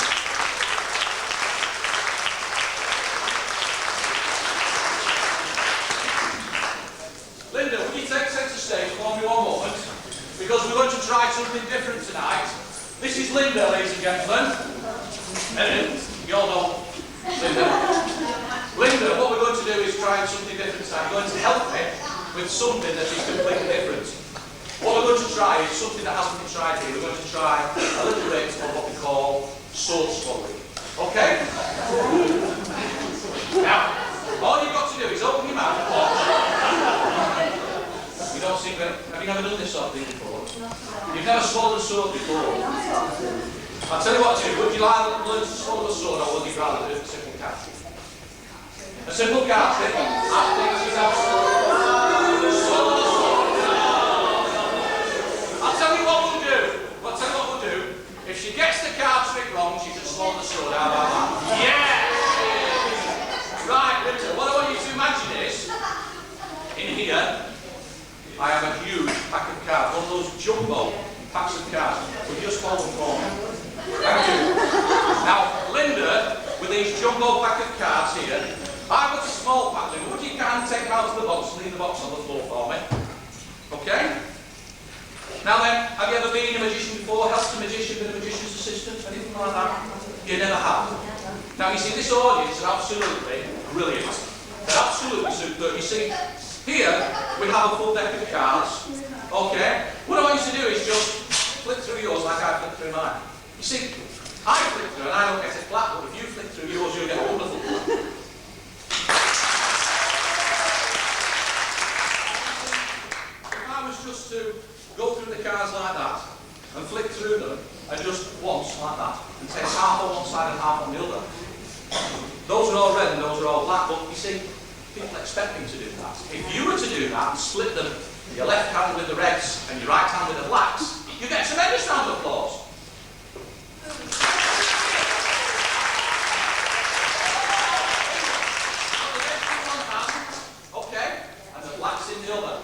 Linda, would you take centre stage for me one moment? Because we're going to try something different tonight. This is Linda, ladies and gentlemen. Meredith, you all know Linda. Linda, what we're going to do is try something different tonight. You're going to help me with something that is completely different. What we're going to try is something that hasn't been tried here. We're going to try a little bit of what we call sword swallowing. Okay? Now, all you've got to do is open your mouth and watch. You don't seem to... Have you never done this sort of thing before? You've never swallowed a sword before? I'll tell you what to do. Would you like to learn to swallow a sword, or would you rather do a simple catch? A simple catch, I think she's absolutely... Swallow the sword. I'll tell you what we'll do. If she gets the card trick wrong, she can swallow the sword. How about that? Yeah! Right, Linda, what I want you to imagine is, in here, I have a huge pack of cards, one of those jumbo packs of cards. Will you just hold them for me? Thank you. Now, Linda, with these jumbo pack of cards here, I've got a small pack, Linda. Would you kind of take them out of the box and leave the box on the floor for me? Okay? Now then, have you ever been a magician before? Helped a magician, been a magician's assistant? Anything like that? You never have. Now you see, this audience are absolutely brilliant. They're absolutely superb. You see, here we have a full deck of cards. Okay? What I want you to do is just flick through yours like I flick through mine. You see, I flick through and I don't get it flat, but if you flick through yours, you'll get a wonderful flat. If I was just to go through the cards like that and flick through them and just once like that and take half on one side and half on the other. Those are all red and those are all black, but you see, people expect me to do that. If you were to do that and split them, your left hand with the reds and your right hand with the blacks, you get a tremendous round of applause. Okay, and the blacks in the other.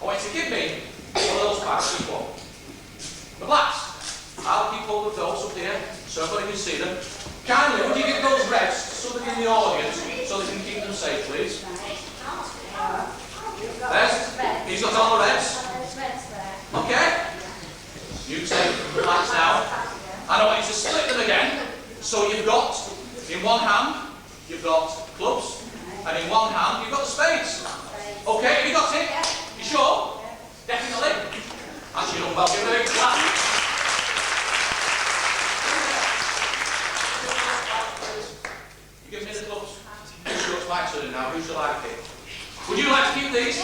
I want you to give me one of those packs, each one. The blacks. I'll keep hold of those up here so everybody can see them. Kindly, would you give those reds to somebody in the audience so they can keep them safe, please? There's. He's got all the reds. Okay. You take the blacks now. And I want you to split them again. So you've got, in one hand, you've got clubs, and in one hand, you've got the spades. Okay, have you got it? You sure? Definitely. Actually, you don't well, give it a big clap. You give me the clubs. It's my turn now. Who shall I pick? Would you like to keep these?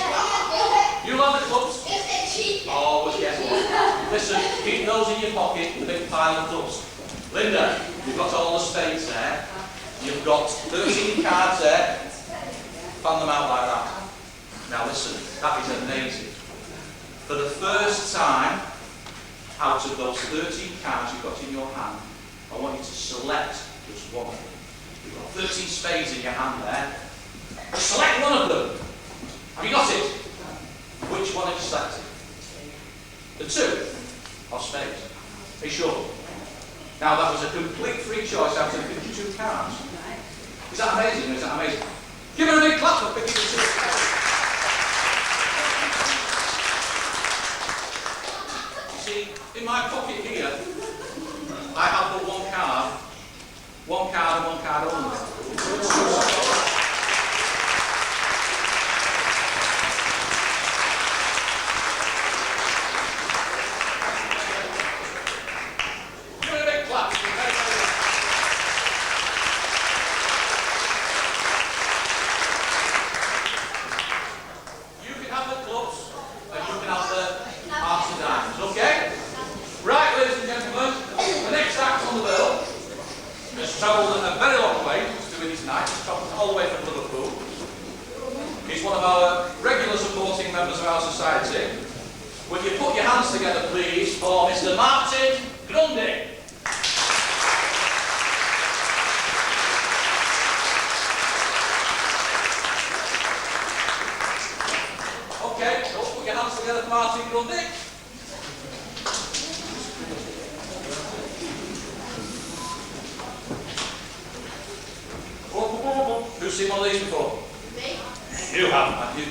You love the clubs? Oh, well, yes. Listen, keep those in your pocket, the big pile of clubs. Linda, you've got all the spades there. You've got 13 cards there. Fan them out like that. Now listen, that is amazing. For the first time, out of those 13 cards you've got in your hand, I want you to select just one of them. You've got 13 spades in your hand there. Select one of them. Have you got it? Which one have you selected? The two of spades. Are you sure? Now that was a complete free choice out of 52 cards. Is that amazing? Is that amazing? Give her a big clap for picking the two. You see, in my pocket here, I have but one card and one card only. travelled a very long way to do with his tonight. He's travelled all the way from Liverpool. He's one of our regular supporting members of our society. Will you put your hands together, please, for Mr. Martin Grundy? Okay, so put your hands together for Martin Grundy. Who's seen one of these before? Me? You have, have you?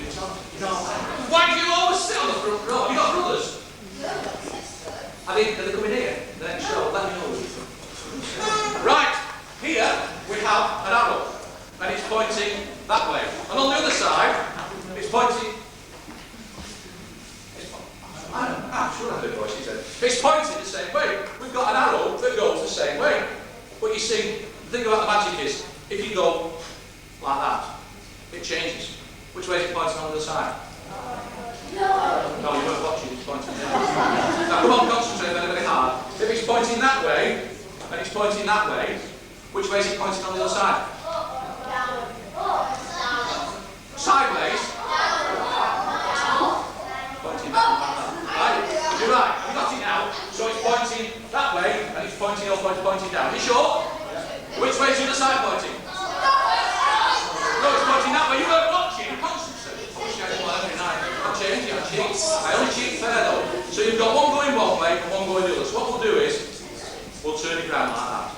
Why do you always sit on the front row? Have you got brothers? No, not sister. Are they coming here? The next show? Let me know. Right, here we have an arrow, and it's pointing that way. And on the other side, it's pointing. I'm sure I heard a voice, he said. It's pointing the same way. We've got an arrow that goes the same way. But you see, the thing about the magic is, if you go like that, it changes. Which way is it pointing on the other side? No, you weren't watching, it's pointing there. Now come on, concentrate very, very hard. If it's pointing that way, and it's pointing that way, which way is it pointing on the other side? Sideways? Pointing down like that. Right? You're right, you got it now. So it's pointing that way, and it's pointing up, pointing down. You sure? Which way is the other side pointing? No, it's pointing that way. You weren't watching. Concentrate. I wish I had one every night. I change it. I cheat. I only cheat fair though. So you've got one going one way and one going the other. So what we'll do is we'll turn it round like that.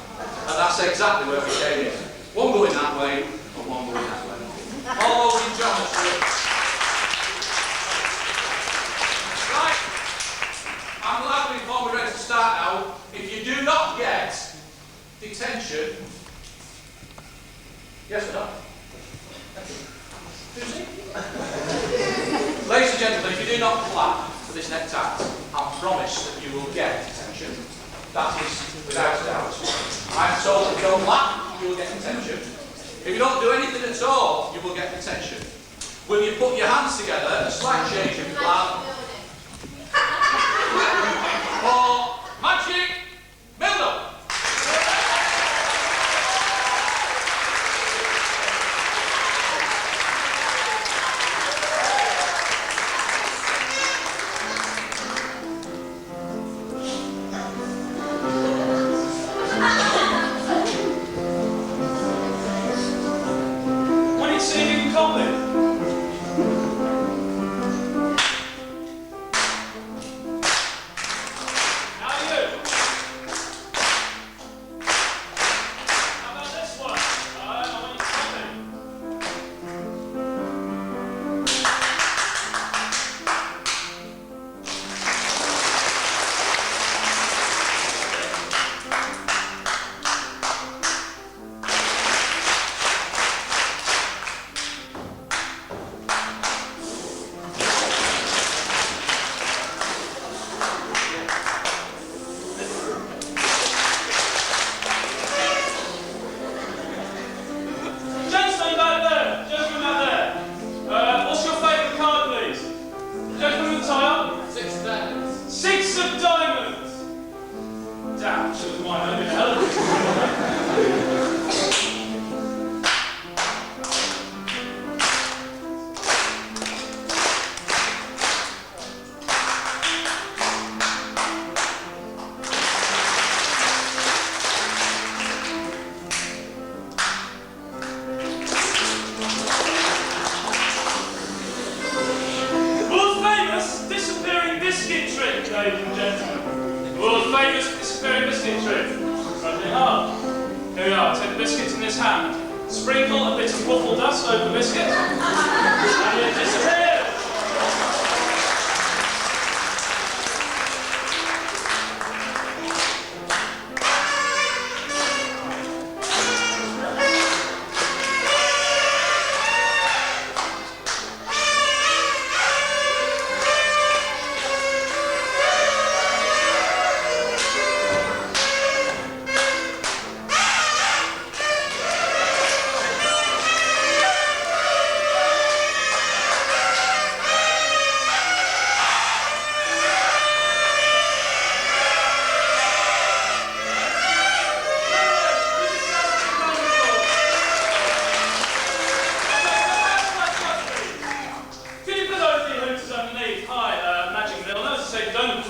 And that's exactly where we came in. One going that way and one going that way. All in geometry. Right. I'm glad before we're ready to start now. If you do not get detention, yes or no? Ladies and gentlemen, if you do not clap for this next act, I promise that you will get detention. That is without a doubt. I'm told if you don't clap, you will get detention. If you don't do anything at all, you will get detention. Will you put your hands together, a slight change of plan, for Magi Manchester?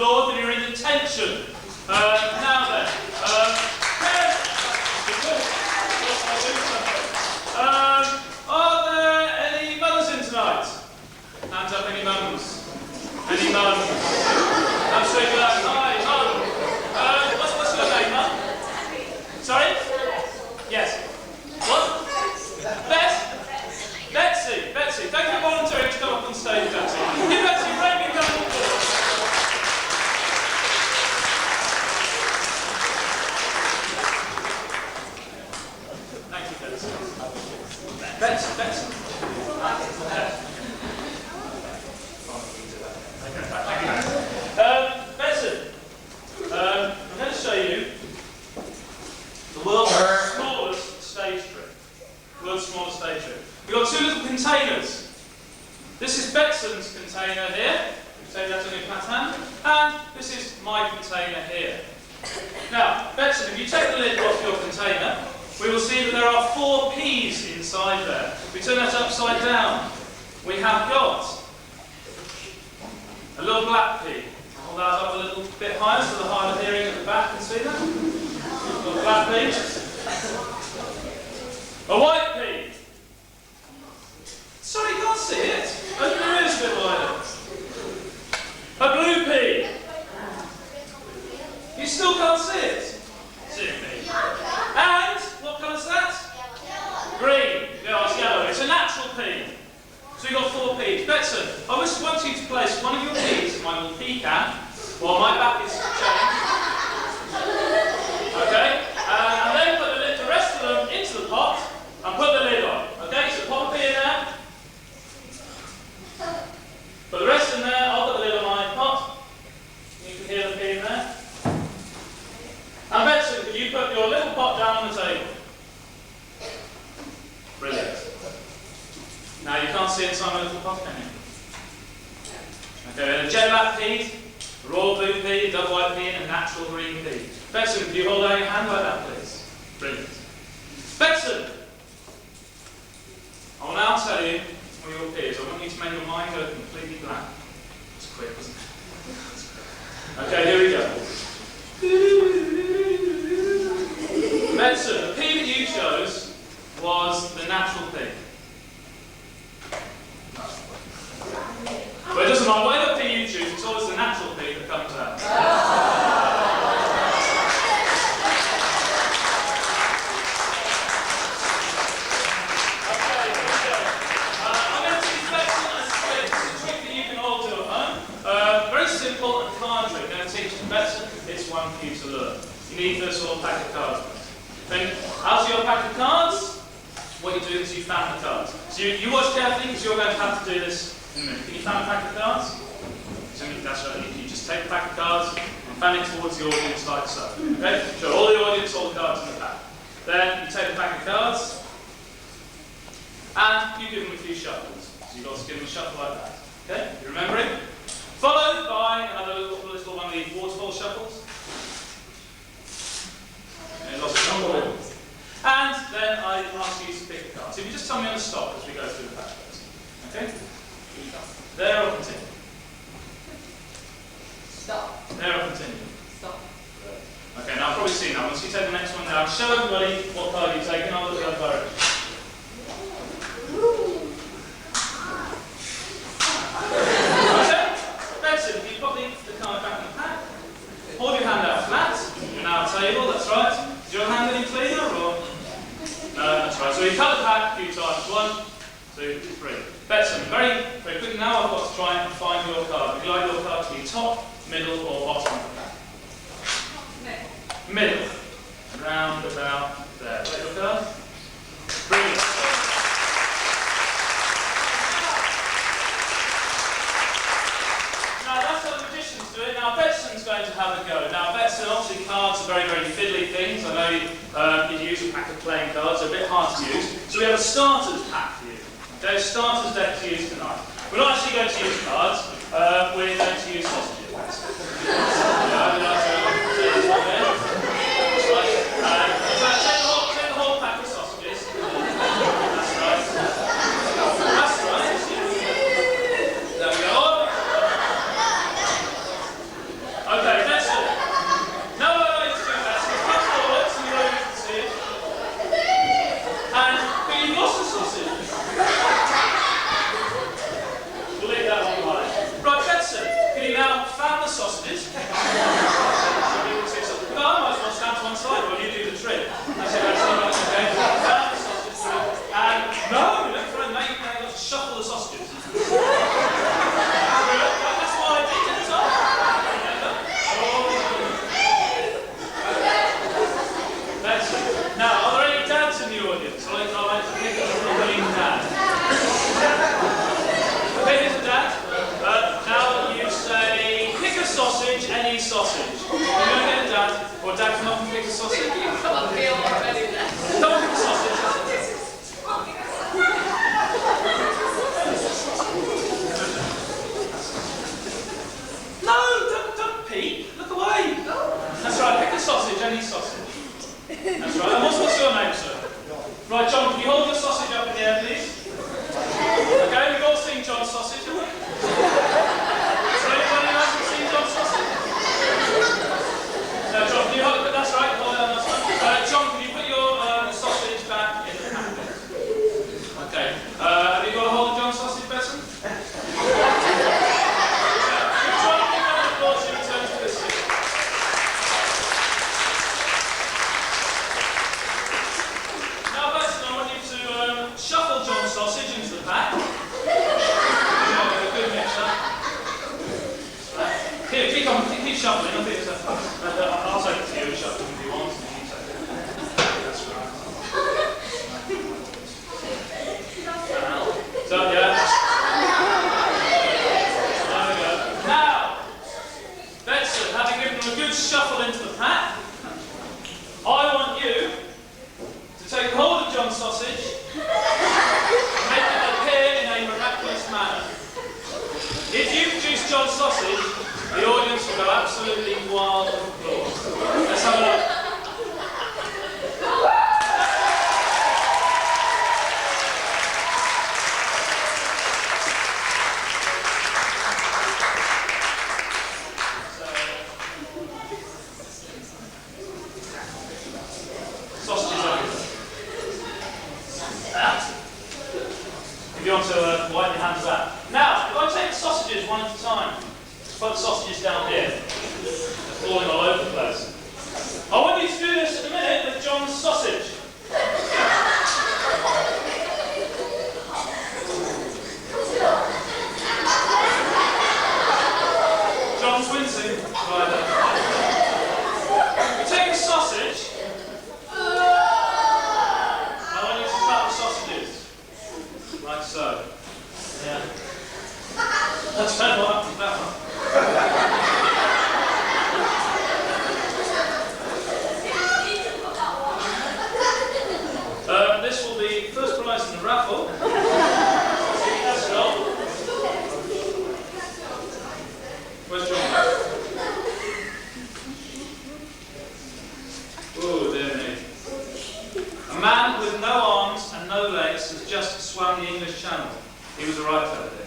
floor, then you're in detention. Now then, are there any mums in tonight? Hands up, any mums? Any mums? I'm so glad. Hi, mum. What's your name, mum? Sorry? Yes. What? Betsy. Betsy. Thank you for volunteering to come up on stage, Betsy. Give Betsy a great big round of applause. Thank you, Betsy. Betsy. Betsy, I'm going to show you the world's smallest stage trick. World's smallest stage trick. We've got two little containers. This is Betson's container here. You take that on your flat hand. And this is my container here. Now, Betson, if you take the lid off your container, we will see that there are 4 peas inside there. If we turn that upside down, we have got a little black pea. Hold that up a little bit higher so the hard of hearing at the back can see that. A little black pea. A white pea. Sorry, you can't see it. Open your ears a bit wider. A blue pea. You still can't see it. See me. And what colour is that? Green. Yeah, it's yellow. It's a natural pea. So you've got 4 peas. Betson, I just want you to place one of your peas in my little pea can while my back is changed. Okay? And then put the rest of them into the pot and put the lid on. Okay? So pop a pea in there. Put the rest in there. I'll put the lid on my pot. You can hear the pea in there. And Betson, could you put your little pot down on the table? Brilliant. Now you can't see inside my little pot, can you? Okay, a jet black pea, a royal blue pea, a double white pea, and a natural green pea. Betson, could you hold out your hand like that, please? Brilliant. Betson, I will now tell you what your peas. I want you to make your mind go completely blank. It's quick, wasn't it? Okay, here we go. Betson, the pea that you chose was the natural pea. But it doesn't matter whatever pea you choose, it's always the natural pea that comes out. Okay, here we go. I'm going to teach Betson a trick. It's a trick that you can all do at home. Very simple and card trick. I'm going to teach Betson. It's one for you to learn. You need this little pack of cards. Then, as your pack of cards, what you do is you fan the cards. So you watch carefully because you're going to have to do this in a minute. Can you fan a pack of cards? That's right. You just take the pack of cards and fan it towards the audience like so. Okay? Show all the audience all the cards in the pack. Then you take the pack of cards and you give them a few shuffles. So you've got to give them a shuffle like that. Okay? You remembering? Followed by another little one of these waterfall shuffles. And lots of shuffle. And then I ask you to pick a card. So if you just tell me on the stop as we go through the pack first. Okay? There or continue? Stop. There or continue? Stop. Okay, now I've probably seen that. Once you take the next one down, show everybody what card you've taken. I'll look the other direction. Okay? Betson, if you pop the card back in the pack, hold your hand out flat. You're now at a table, that's right. Is your hand any cleaner or? No, that's right. So you cut the pack a few times. 1, 2, 3. Betson, very quickly now I've got to try and find your card. Would you like your card to be top, middle, or bottom of the pack? Middle. Round about there. Is that your card? Brilliant. Now that's how the magicians do it. Now Betson's going to have a go. Now Betson, obviously cards are very, very fiddly things. I know you use a pack of playing cards, they're a bit hard to use. So we have a starter's pack for you. Okay, starter's deck to use tonight. We're not actually going to use cards, we're going to use sausages. Take the whole pack of sausages. That's right. That's right. There we go. the sausages. No, I might as well stand to one side while you do the trick. That's it, that's right, okay. Down the sausages through, and no, look for a mate, let's shuffle the sausages. That's why I did it, That's it. Now, are there any dads in the audience? I like to pick up a willing dad. Okay, here's a dad. Now you say, pick a sausage, any sausage. You're going to get a dad, or dad can often pick a sausage. Come on, Bill, already there. Don't pick a sausage. No, don't peek. Look away. That's right, pick a sausage, any sausage. That's right. And what's your name, sir? Right, John, can you hold your sausage up in the air, please? Okay, we've all seen John's sausage, haven't we? Is there anyone who hasn't seen John's sausage? No, John, can you hold it? That's right, hold it on, that's right. John, can you put your sausage back in the packet? Okay. Have you got a hold of John's sausage, Besson? Shuffle John's sausage into the pack. A good mixer. Here, keep shuffling. I'll take it to you and shuffle if you want. That's right. So, yeah. There we go. Now, Betson, having given them a good shuffle into the pack, I want you to take hold of John's sausage. Make it appear in a miraculous manner. If you produce John's sausage, the audience will go absolutely wild with applause. Let's have a look. Sausages over. If you want to wipe your hands out. Now, if I take the sausages one at a time, put the sausages down here. They're falling all over the place. I want you to do this in a minute with John's sausage. John's wincing. Right. You take the sausage. I want you to cut the sausages. Like so. Yeah. That's what happened to that one. This will be first prize in the raffle. Let's go. Where's John? Oh, dear me. A man with no arms and no legs has just swam the English Channel. He was a writer over there.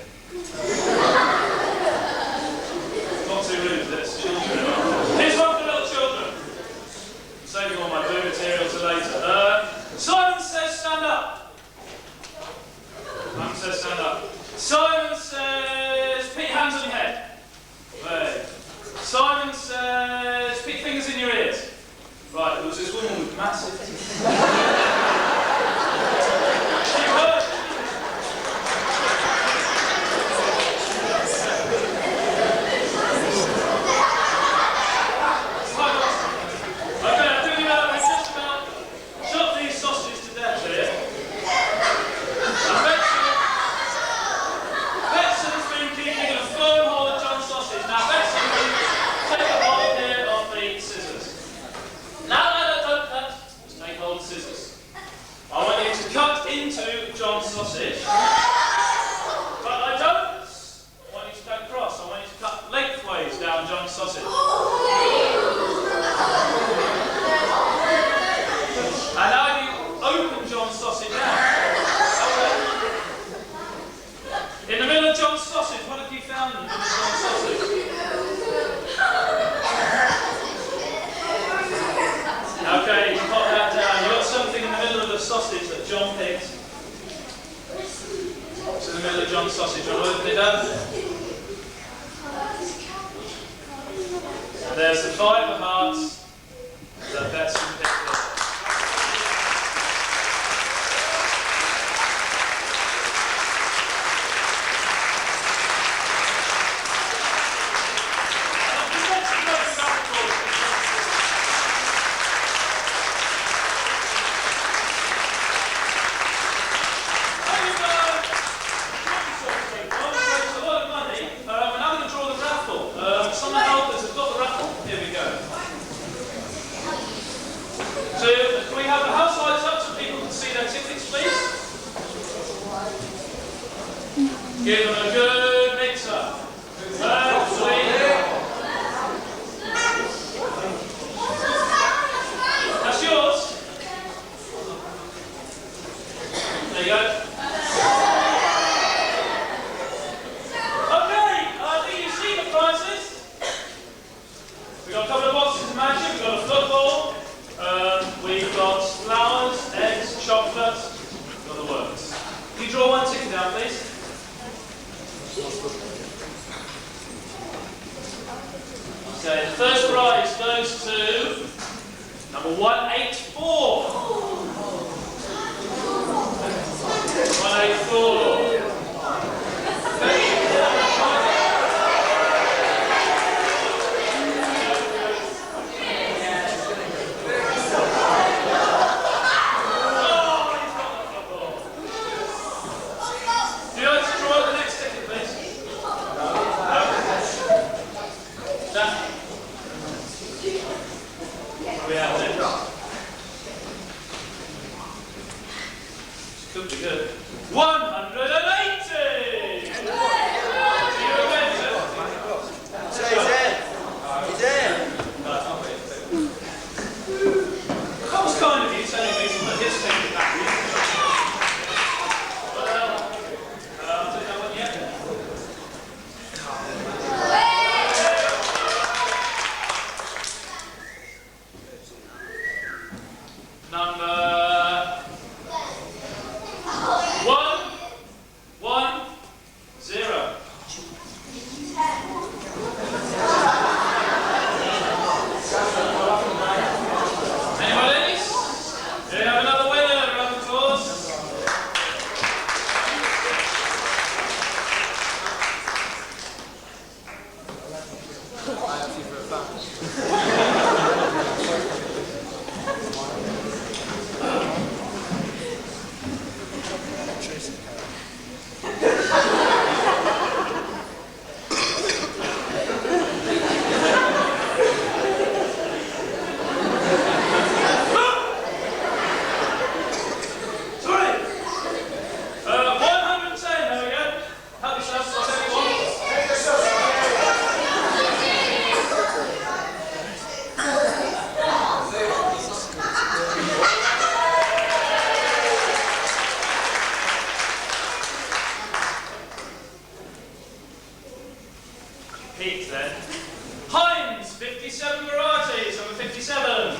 Not too rude, that's children. Here's one for little children. Saving all my blue material to later. Simon says stand up. Simon says stand up. Simon says put your hands on your head. There. Simon says put your fingers in your ears. Right, there was this woman with massive teeth. She heard. Okay, I think we just about shot these sausages to death here. Betson's been keeping a firm hold of John's sausage. Now, Betson, take a hold here of the scissors. No, just take hold of the scissors. I want you to cut into John's sausage. But I don't want you to cut across. I want you to cut lengthways down John's sausage. And now you open John's sausage out. In the middle of John's sausage, what have you found in the middle of John's sausage? Okay, you can pop that down. You've got something in the middle of the sausage that John picked. It's in the middle of John's sausage. Want to open it up? And there's the 5 of hearts that Betsy picked up. Give them a good mix up. That's yours. There you go. Okay, I think you've seen the prizes. We've got a couple of boxes of magic, we've got a football, we've got flowers, eggs, chocolate, we've got the works. Can you draw one ticket down, please? Okay, the first prize goes to number 184. 184. Could be good. 180! So he's in. He's in. That was kind of you telling me to put his ticket back in. I'll take that one yet. Number 110. Anybody? Do we have another winner? Round of applause. Peak then. Heinz, 57 varieties, number 57.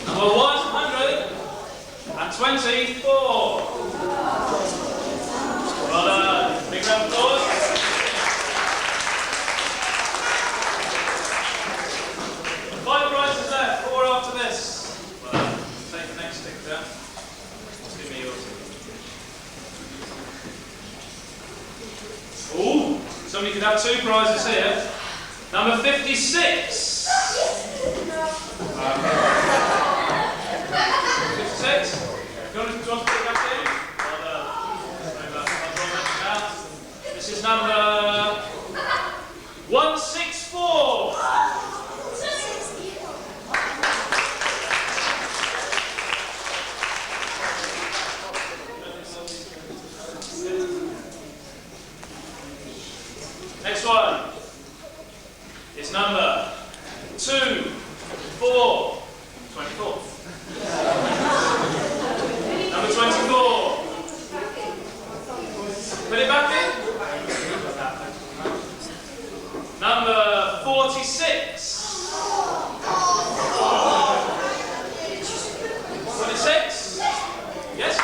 Number 124. Well done. Big round of applause. Five prizes left, 4 after this. Well, take the next stick down. Just give me yours. Ooh, somebody could have 2 prizes here. Number 56. 56. Do you want to pick that in? Well done. This is number 164. Next one is number 24. Number 24. Put it back in. 46. 26? Yes?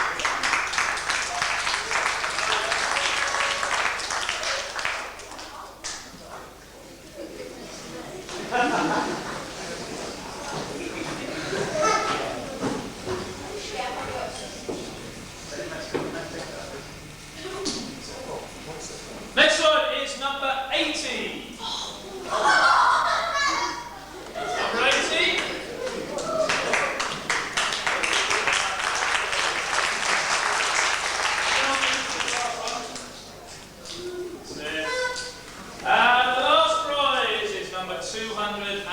Next one is number 80. Number 80. And the last prize is number 209.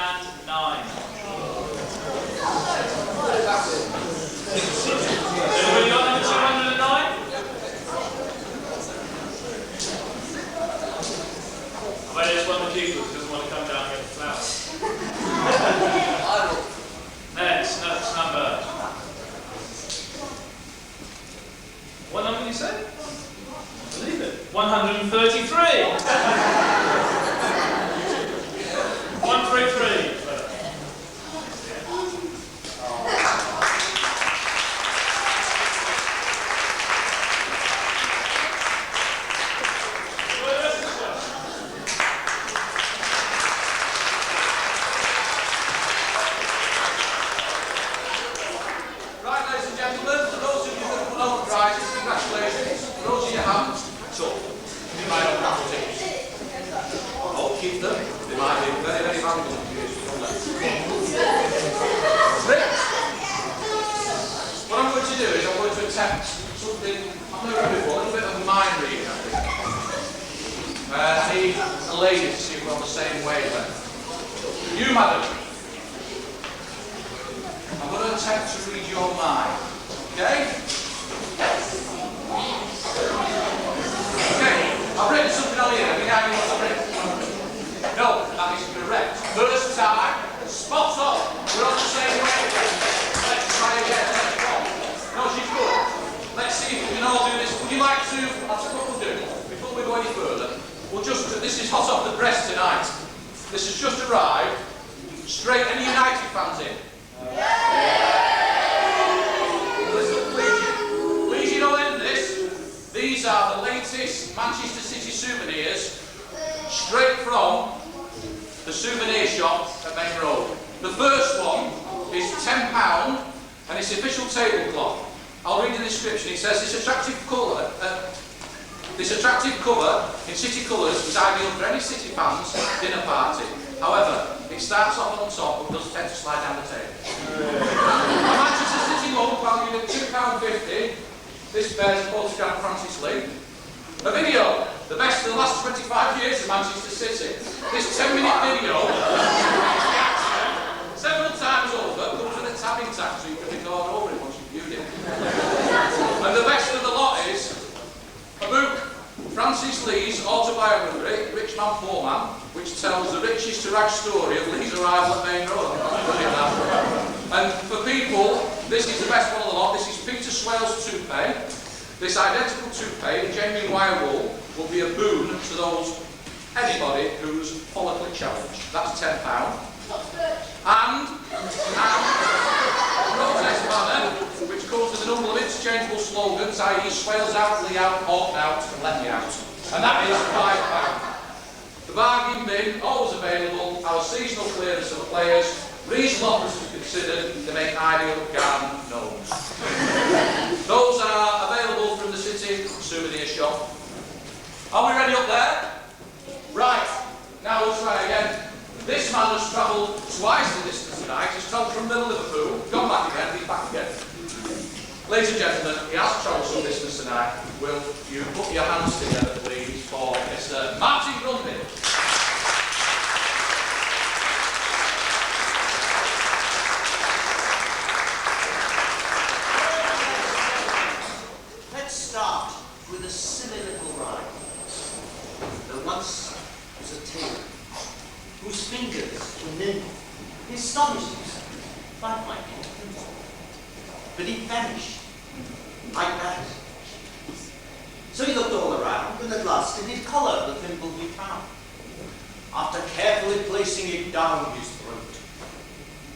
Everybody got number 209? I bet there's one of you who doesn't want to come down and get the flowers. Next number. What number did you say? Believe it. 133. 133. Right, ladies and gentlemen, for those of you that won all the prizes, congratulations. For those of you who haven't, so you might have raffle tickets. I'll keep them. They might be very, very valuable to you. What I'm going to do is I'm going to attempt something I've never done before, a little bit of mind reading, I think. I need a lady to see if we're on the same wavelength. You, madam. I'm going to attempt to read your mind. Okay? Okay, I've written something on here. Let me know what I've written. No, that is correct. First time, spot on. We're on the same wavelength. Let's try again. Let's go. No, she's good. Let's see if we can all do this. Would you like to, I'll tell you what we'll do. Before we go any further, we'll just, this is hot off the press tonight. This has just arrived. Straight, any United fans in? Listen, please, you don't end this. These are the latest Manchester City souvenirs, straight from the souvenir shop at Main Road. The first one is £10 and it's official tablecloth. I'll read the description. It says this attractive cover in City colours is ideal for any City fans' dinner party. However, it starts off on top but does tend to slide down the table. A Manchester City mug valued at £2.50. This bears a photograph of Francis Lee. A video, the best of the last 25 years of Manchester City. This 10-minute video, several times over, comes with a tabbing tag so you can record over it once you've viewed it. And the best of the lot is a book, Francis Lee's autobiography, Rich Man, Poor Man, which tells the richest to rags story of Lee's arrival at Main Road. And for people, this is the best one of the lot. This is Peter Swale's toupee. This identical toupee, in genuine wire wool, will be a boon to anybody who's follically challenged. That's £10. And protest banner, which comes with a number of interchangeable slogans, i.e. Swales out, Lee out, Hawk out, and let me out. And that is £5. The bargain bin, always available, our seasonal clearance of players, reasonable offers considered to make ideal garden gnomes. Those are available from the City souvenir shop. Are we ready up there? Right, now we'll try again. This man has travelled twice the distance tonight. He's travelled from Liverpool, gone back again, he's back again. Ladies and gentlemen, he has travelled some distance tonight. Will you put your hands together, please, for Mr. Martin Grundy? Let's start with a silly little rhyme. There once was a tailor whose fingers were nimble. He astonished himself by finding a thimble. But he vanished like that. So he looked all around, and at last in his collar the thimble he found. after carefully placing it down his throat.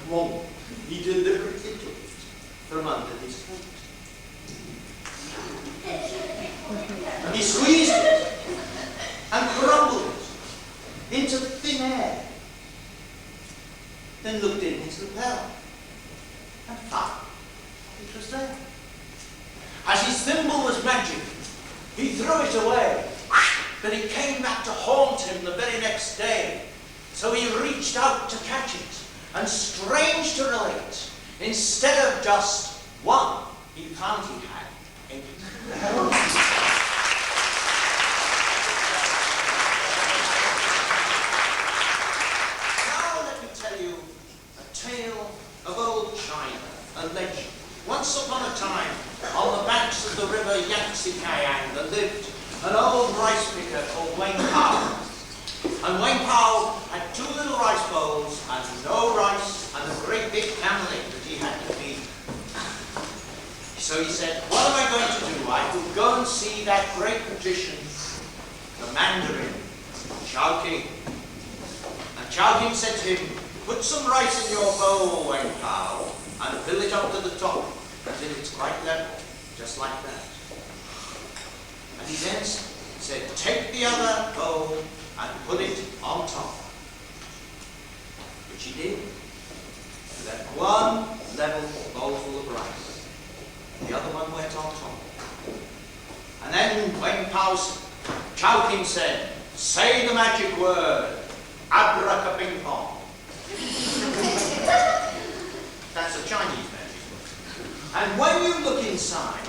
One, he deliberately took it from under his coat. He squeezed it and crumbled it into thin air, then looked in his lapel and found it was there. As his thimble was magic, he threw it away, but it came back to haunt him the very next day. So he reached out to catch it, and strange to relate, instead of just one, he found he had 8. Now let me tell you a tale of old China, a legend. Once upon a time, on the banks of the river Yangtze Kiang, there lived an old rice picker called Wang Pao. And Wang Pao had 2 little rice bowls and no rice and a great big family that he had to feed. So he said, what am I going to do? I could go and see that great magician, the Mandarin, Chowking. And Chowking said to him, put some rice in your bowl, Wang Pao, and fill it up to the top until it's quite level, just like that. And he then said, take the other bowl and put it on top. Which he did. He left one level bowl full of rice. The other one went on top. And then when Chowking said, say the magic word, abracaping-pong. That's a Chinese magic word. And when you look inside,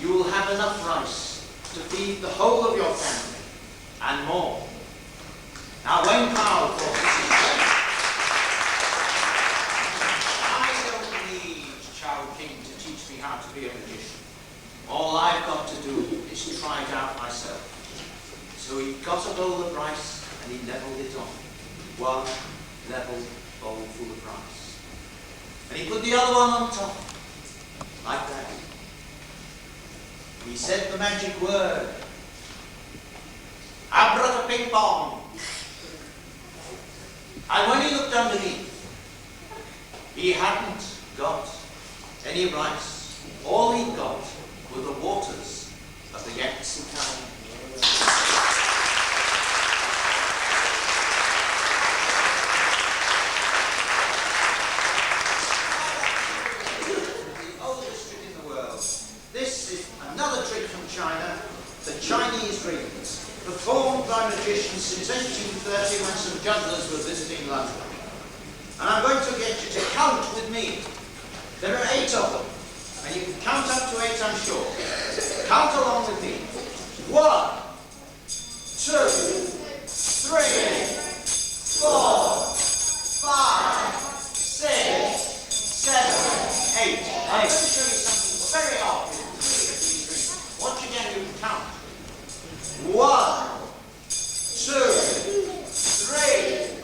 you will have enough rice to feed the whole of your family and more. Now, Wang Pao thought, I don't need Chowking to teach me how to be a magician. All I've got to do is try it out myself. So he got a bowl of rice and he leveled it on. One level bowl full of rice. And he put the other one on top, like that. He said the magic word, abracaping-pong. And when he looked underneath, he hadn't got any rice. All he got were the waters of the Yangtze Kiang. The oldest trick in the world. This is another trick from China, the Chinese rings, performed by magicians since 1830 when some jugglers were visiting London. And I'm going to get you to count with me. There are 8 of them, and you can count up to 8, I'm sure. Count along with me. 1, 2, 3, 4, 5, 6, 7, 8. I'm going to show you something very odd with 3 of these rings. Once again, you can count. 1, 2, 3.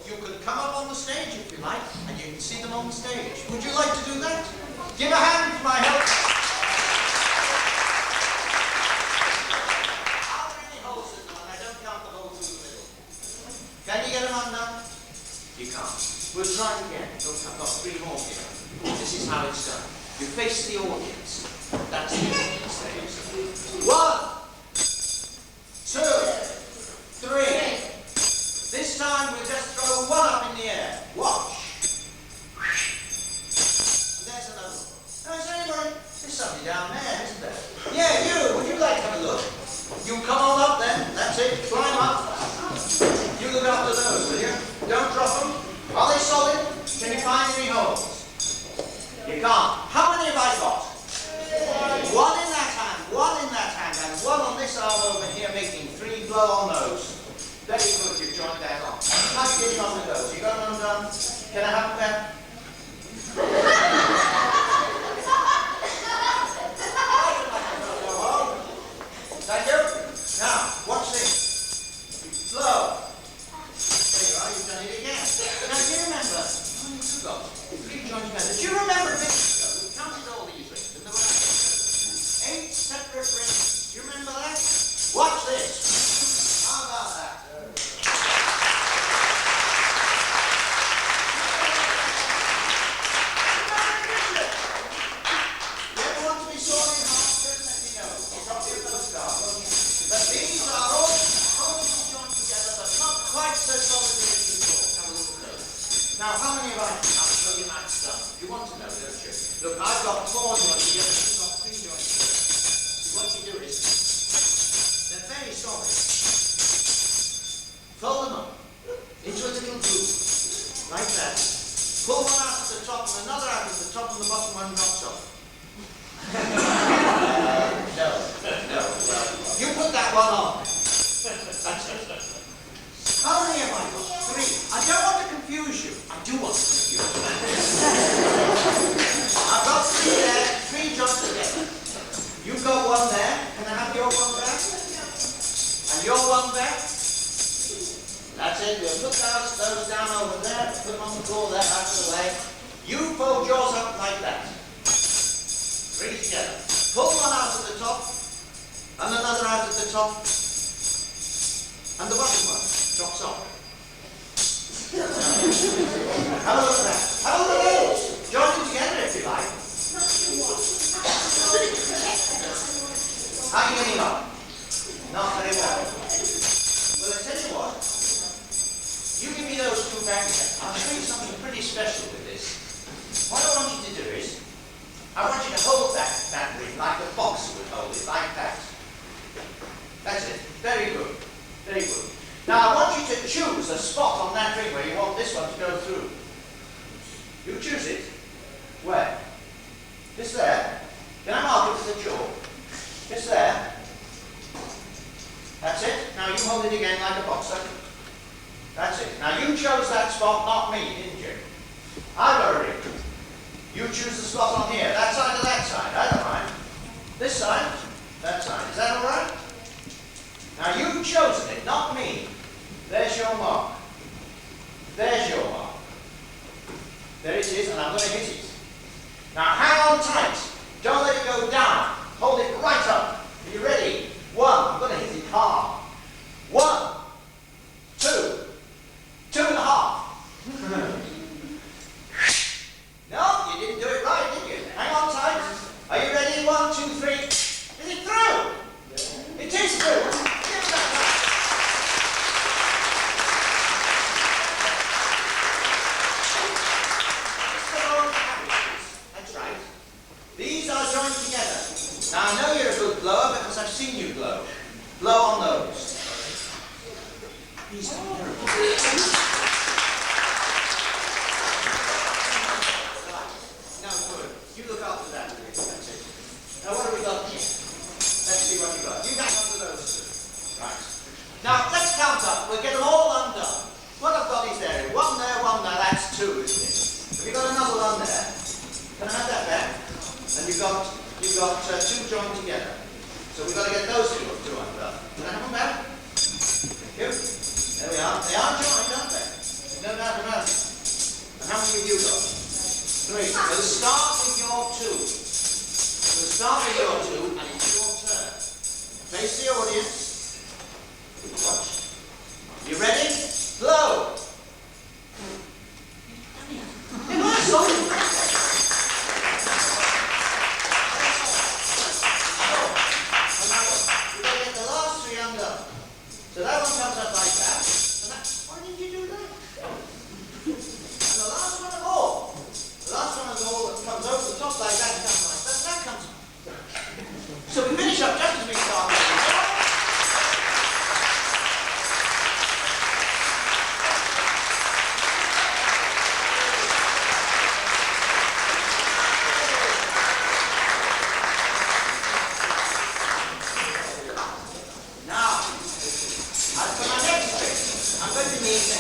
You can come up on the stage if you like, and you can see them on the stage. Would you like to do that? Give a hand for my help. How many holes is there? And I don't count the hole through the middle. Can you get them undone? You can't. We'll try it again. Look, I've got 3 more here. This is how it's done. You face the audience. That's the audience stage. 1, 2, 3. This time we'll just throw 1 up in the air. Watch. And there's another one. Now, is there anybody? There's somebody down there, isn't there? Yeah, you. Would you like to have a look? You come on up then. That's it. Climb up. You look after those, will you? Don't drop them. Are they solid? Can you find any holes? You can't. How many have I got? 1 in that hand, 1 in that hand, and 1 on this arm over here, making 3 blow on those. Very good, you've joined that on. How do you get on with those? You got them undone? Can I have them? Thank you. Now, watch this. Blow. There you are, you've done it again. Now, do you remember? Oh, you forgot. 3 joints together. Do you remember a minute ago Watch this. How about that? You ever want to be sore in half, just let me know. I'll drop you a postcard. But these are all wholly joined together, but not quite so solidly as you thought. Have a look at those. Now, how many have I? I'll show you my stuff. You want to know, don't you? Look, I've got 4 joints together, you've got 3 joints together. So what you do is, they're very solid. Fold them up into a little group, like that. Pull one out at the top and another out at the top, and the bottom one drops off. No. Well, you put that one on. That's it. How many have I got? 3. I don't want to confuse you. I do want to confuse you. I've got 3 there, 3 joints together. You've got 1 there. Can I have your 1 back? And your 1 back? That's it. We'll put those down over there, put them on the floor there, out of the way. You fold yours up like that. 3 together. Pull one out at the top, and another out at the top, and the bottom one drops off. Have a look at that. Have a look at those. Join them together if you like. How are you getting on? Not very well. Well, I tell you what. You give me those 2 back again. I'll show you something pretty special with this. What I want you to do is, I want you to hold that ring like a boxer would hold it, like that. That's it. Very good. Very good. Now I want you to choose a spot on that ring where you want this one to go through. You choose it. Where? This there. Can I mark it with the chalk? This there. That's it. Now you hold it again like a boxer. That's it. Now you chose that spot, not me, didn't you? I've got a ring. You choose the spot on here. That side or that side. I don't mind. This side, that side. Is that all right? Now you've chosen it, not me. There's your mark. There's your mark. There it is, and I'm going to hit it. Now hang on tight. Don't let it go down. Hold it right up. Are you ready? 1. I'm going to hit it hard. 1, 2, 2.5. No, you didn't do it right, did you? Hang on tight. Are you ready? 1, 2, 3. Is it through? It is through. Give that back. It's the wrong habits. That's right. These are joined together. Now I know you're a good blower because I've seen you blow. Blow on those. These are terrible. No, good. You look after that. That's it. Now what have we got here? Let's see what you got. You hang on to those 2. Right. Now let's count up. We'll get them all undone. What I've got is there. 1 there, 1 there. That's 2, isn't it? Have you got another 1 there? Can I have that back? And you've got 2 joined together. So we've got to get those 2 undone. Can I have them back? Thank you. There we are. They are joined, aren't they? There's no doubt about it. And how many have you got? 3. We'll start with your 2. We'll start with your 2, and it's your turn. Face the audience. Watch. You ready? Blow. It was solid. So that one comes up like that. And that, why did you do that? And the last one of all. The last one of all that comes over the top like that and comes like that. That comes up. So we finish up just as we started.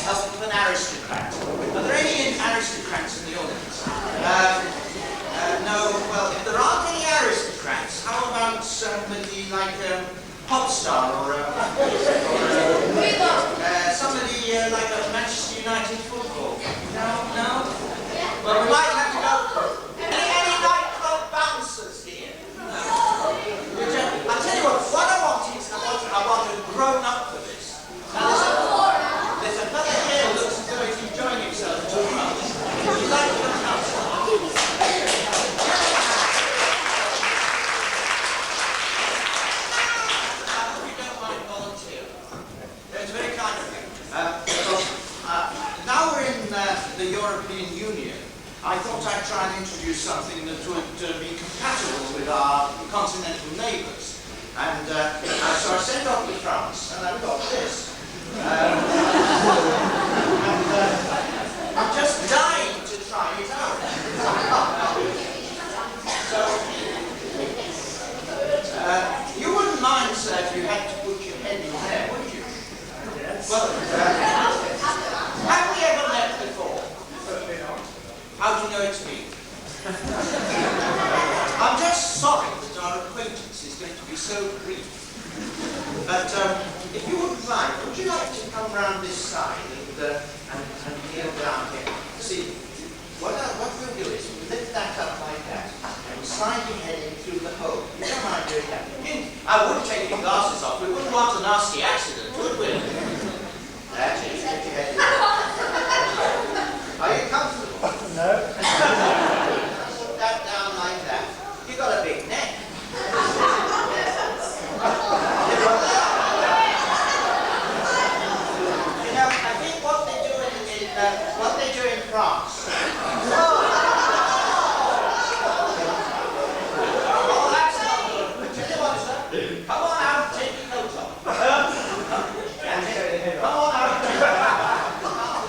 Help of an aristocrat. Are there any aristocrats in the audience? No. Well, if there aren't any aristocrats, how about somebody something that would be compatible with our continental neighbours. And so I sent off to France, and I've got this. And I'm just dying to try it out. So, you wouldn't mind, sir, if you had to put your head in there, would you? Yes. Well, have we ever met before? How do you know it's me? I'm just sorry that our acquaintance is going to be so brief. But if you wouldn't mind, would you like to come round this side and kneel down here? See, what we'll do is we'll lift that up like that and slide your head in through the hole. You don't mind doing that? I wouldn't take your glasses off. We wouldn't want a nasty accident, would we? That's it. Get your head in. Are you comfortable? No. Put that down like that. You've got a big neck. You know, I think what they do in France. Oh, that's not good. Tell you what, sir. Come on out and take your coat off. Come on out and take your coat off.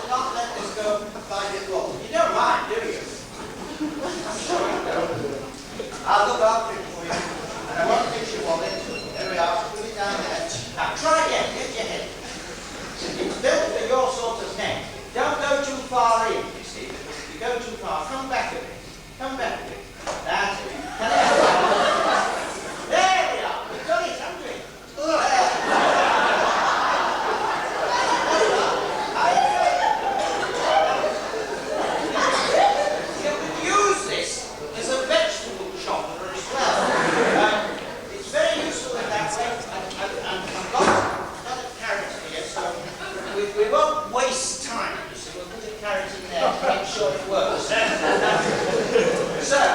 Not let this go by your wall. You don't mind, do you? I'm sure you don't. I'll look after it for you. And I won't fix your wallet. There we are. Put it down there. Now try again. Get your head. It's built for your sort of neck. Don't go too far in, you see, because if you go too far, come back a bit. Come back a bit. That's it. Can I have that? There we are. We've done it, haven't we? You can use this as a vegetable chopper as well. It's very useful in that way. I've got a carrot here, so we won't waste time. We'll put a carrot in there to make sure it works. Sir,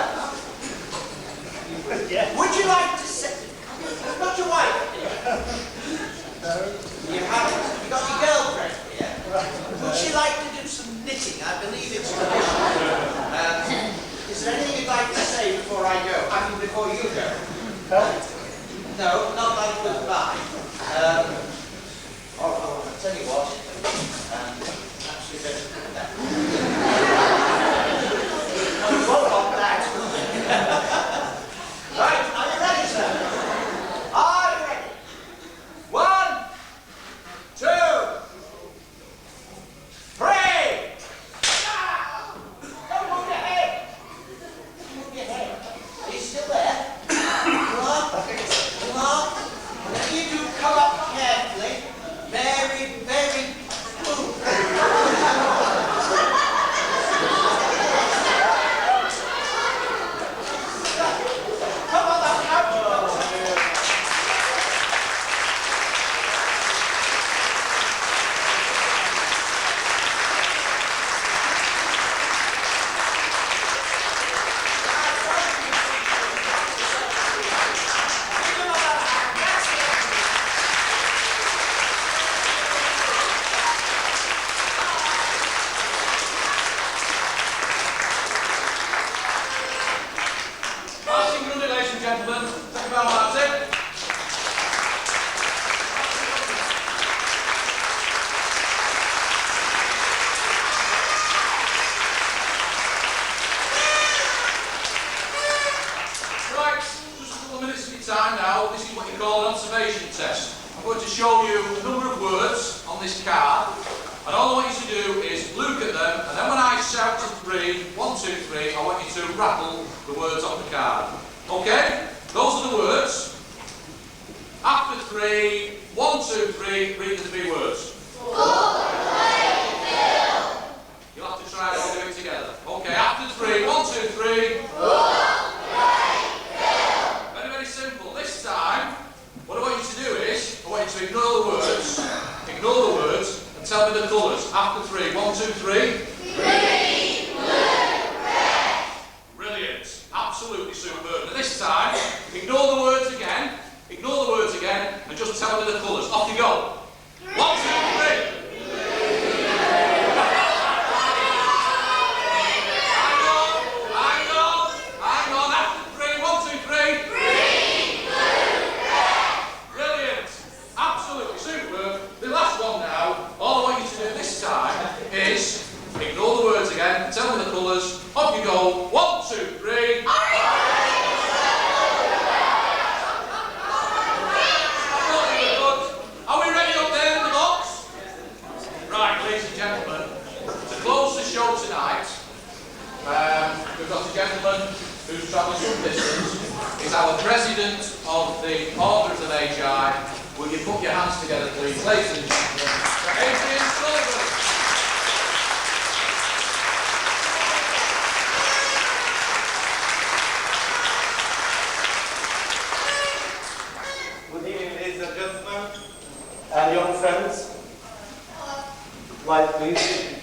would you like to sit? You've got your wife here. No. You haven't. You've got your girlfriend here. Would she like to do some knitting? I believe it's traditional. Is there anything you'd like to say before I go? I mean, before you go? Help? No, not like goodbye. I'll tell you what. Perhaps we better do that. We won't want that. Right, are you ready, sir? Are you ready? 1, 2, 3. Don't move your head. Move your head. Are you still there? Come on. Come on. Whenever you do, come up carefully. Very, very come on, that's out. Martin Grundy, ladies and gentlemen. Thank you very much, Martin. Right, just a couple of minutes of your time now. This is what you call an observation test. I'm going to show you a number of words on this card, and all I want you to do is look at them, and then when I shout to 3, 1, 2, 3, I want you to rattle the words on the card. Okay? Those are the words. After 3, 1, 2, 3, read the 3 words. You'll have to try and all do it together. Okay, after 3, 1, 2, 3. Very, very simple. This time, what I want you to do is, I want you to ignore the words, and tell me the colours. After 3, 1, 2, 3. Green, blue, red. Brilliant. Absolutely superb. And this time, ignore the words again, and just tell me the colours. Off you go. 1, 2, 3. I know. gentleman who's travelled some distance is our President of the Order of the Magi. Will you put your hands together, please, ladies and gentlemen, for Adrian Sullivan. Good evening, ladies and gentlemen, and young friends. Light, please.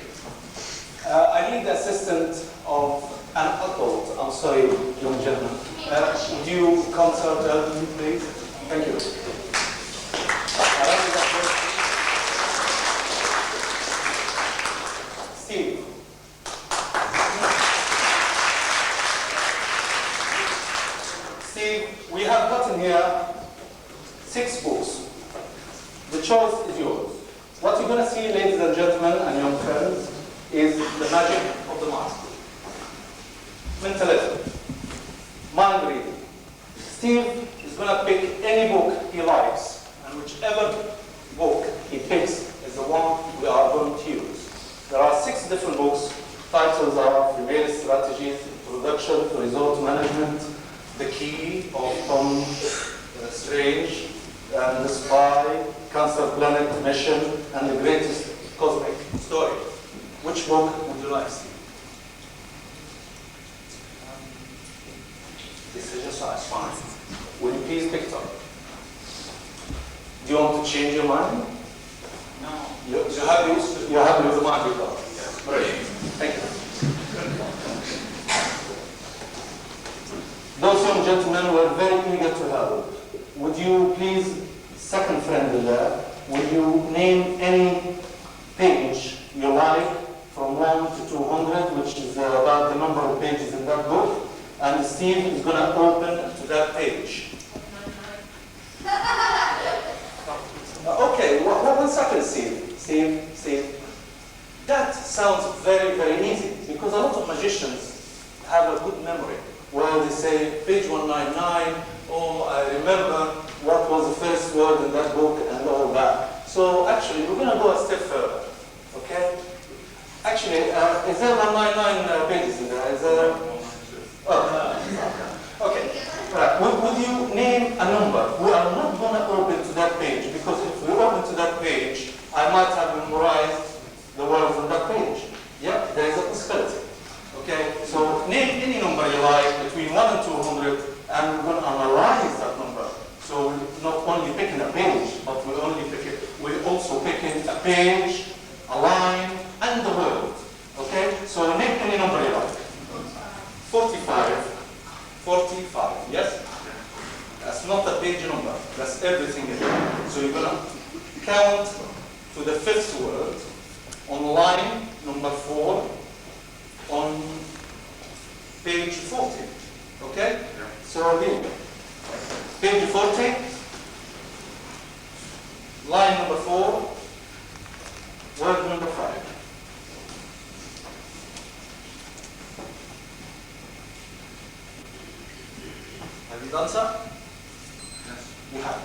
I need the assistant of an adult. I'm sorry, young gentleman. Would you consult me, please? Thank you. Steve. Steve, we have gotten here 6 books. The choice is yours. What you're going to see, ladies and gentlemen and young friends, is the magic of the mind. Mentalism. Mind reading. Steve is going to pick any book he likes, and whichever book he picks is the one we are going to use. There are 6 different books. Titles are Female Strategies, Introduction to Resort Management, The Key of Tom Strange, and The Spy, Cancer Planet Mission, and The Greatest Cosmic Story. Which book would you like, Steve? Decision size, fine. Will you please pick it up? Do you want to change your mind? No. You're happy with the mind you got? Yes. Brilliant. Thank you. Those young gentlemen were very eager to help. Would you please, second friend in there, would you name any page you like from 1 to 200, which is about the number of pages in that book, and Steve is going to open to that page. Okay, one second, Steve. That sounds very, very easy, because a lot of magicians have a good memory, where they say, page 199, oh, I remember what was the first word in that book and all that. So actually, we're going to go a step further, okay? Actually, is there 199 pages in there? Is there? Oh, okay. Right. Would you name a number? We are not going to open to that page, because if we open to that page, I might have memorized the words on that page. Yeah, there is a possibility. Okay, so name any number you like between 1 and 200, and we're going to analyze that number. So we're not only picking a page, but we're also picking a page, a line, and the word. Okay, so name any number you like. 45. 45, yes? That's not a page number, that's everything in there. So you're going to count to the 5th word on line number 4 on page 40, okay? Yeah. So here, page 40, line number 4, word number 5. Have you done so? Yes. You have.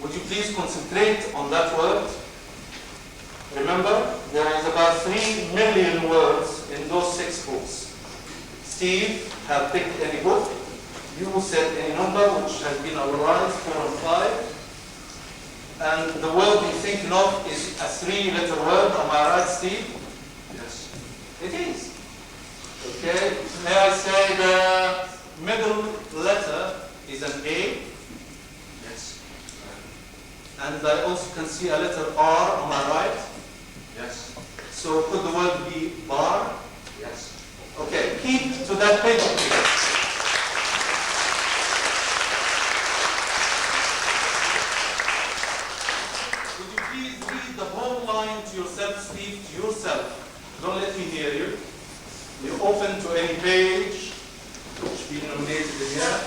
Would you please concentrate on that word? Remember, there is about 3 million words in those 6 books. Steve have picked any book. You said any number which has been analyzed, 4 and 5. And the word you're thinking of is a 3-letter word. Am I right, Steve? Yes. It is. Okay. May I say the middle letter is an A? Yes. And I also can see a letter R. Am I right? Yes. So could the word be bar? Yes. Okay, keep to that page, please. Would you please read the whole line to yourself, Steve, to yourself? Don't let me hear you. You open to any page, which be nominated in here,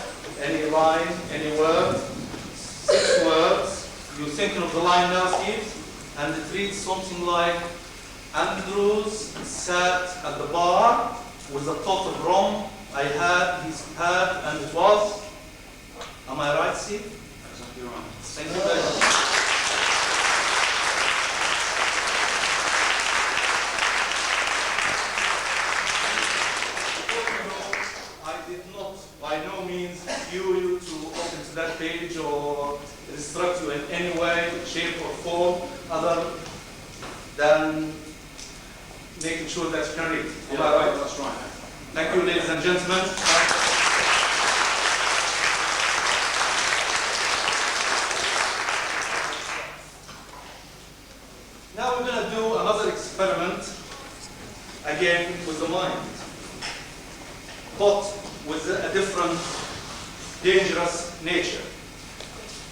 any line, any word, 6 words. You're thinking of the line now, Steve? And it reads something like, Andrews sat at the bar with a tot of rum. I had his pad, and it was. Am I right, Steve? Exactly right. Thank you very much. did not by no means cue you to open to that page or instruct you in any way, shape or form other than making sure that you can read. Am I right? That's right. Thank you, ladies and gentlemen. Now we're going to do another experiment, again with the mind, but with a different, dangerous nature.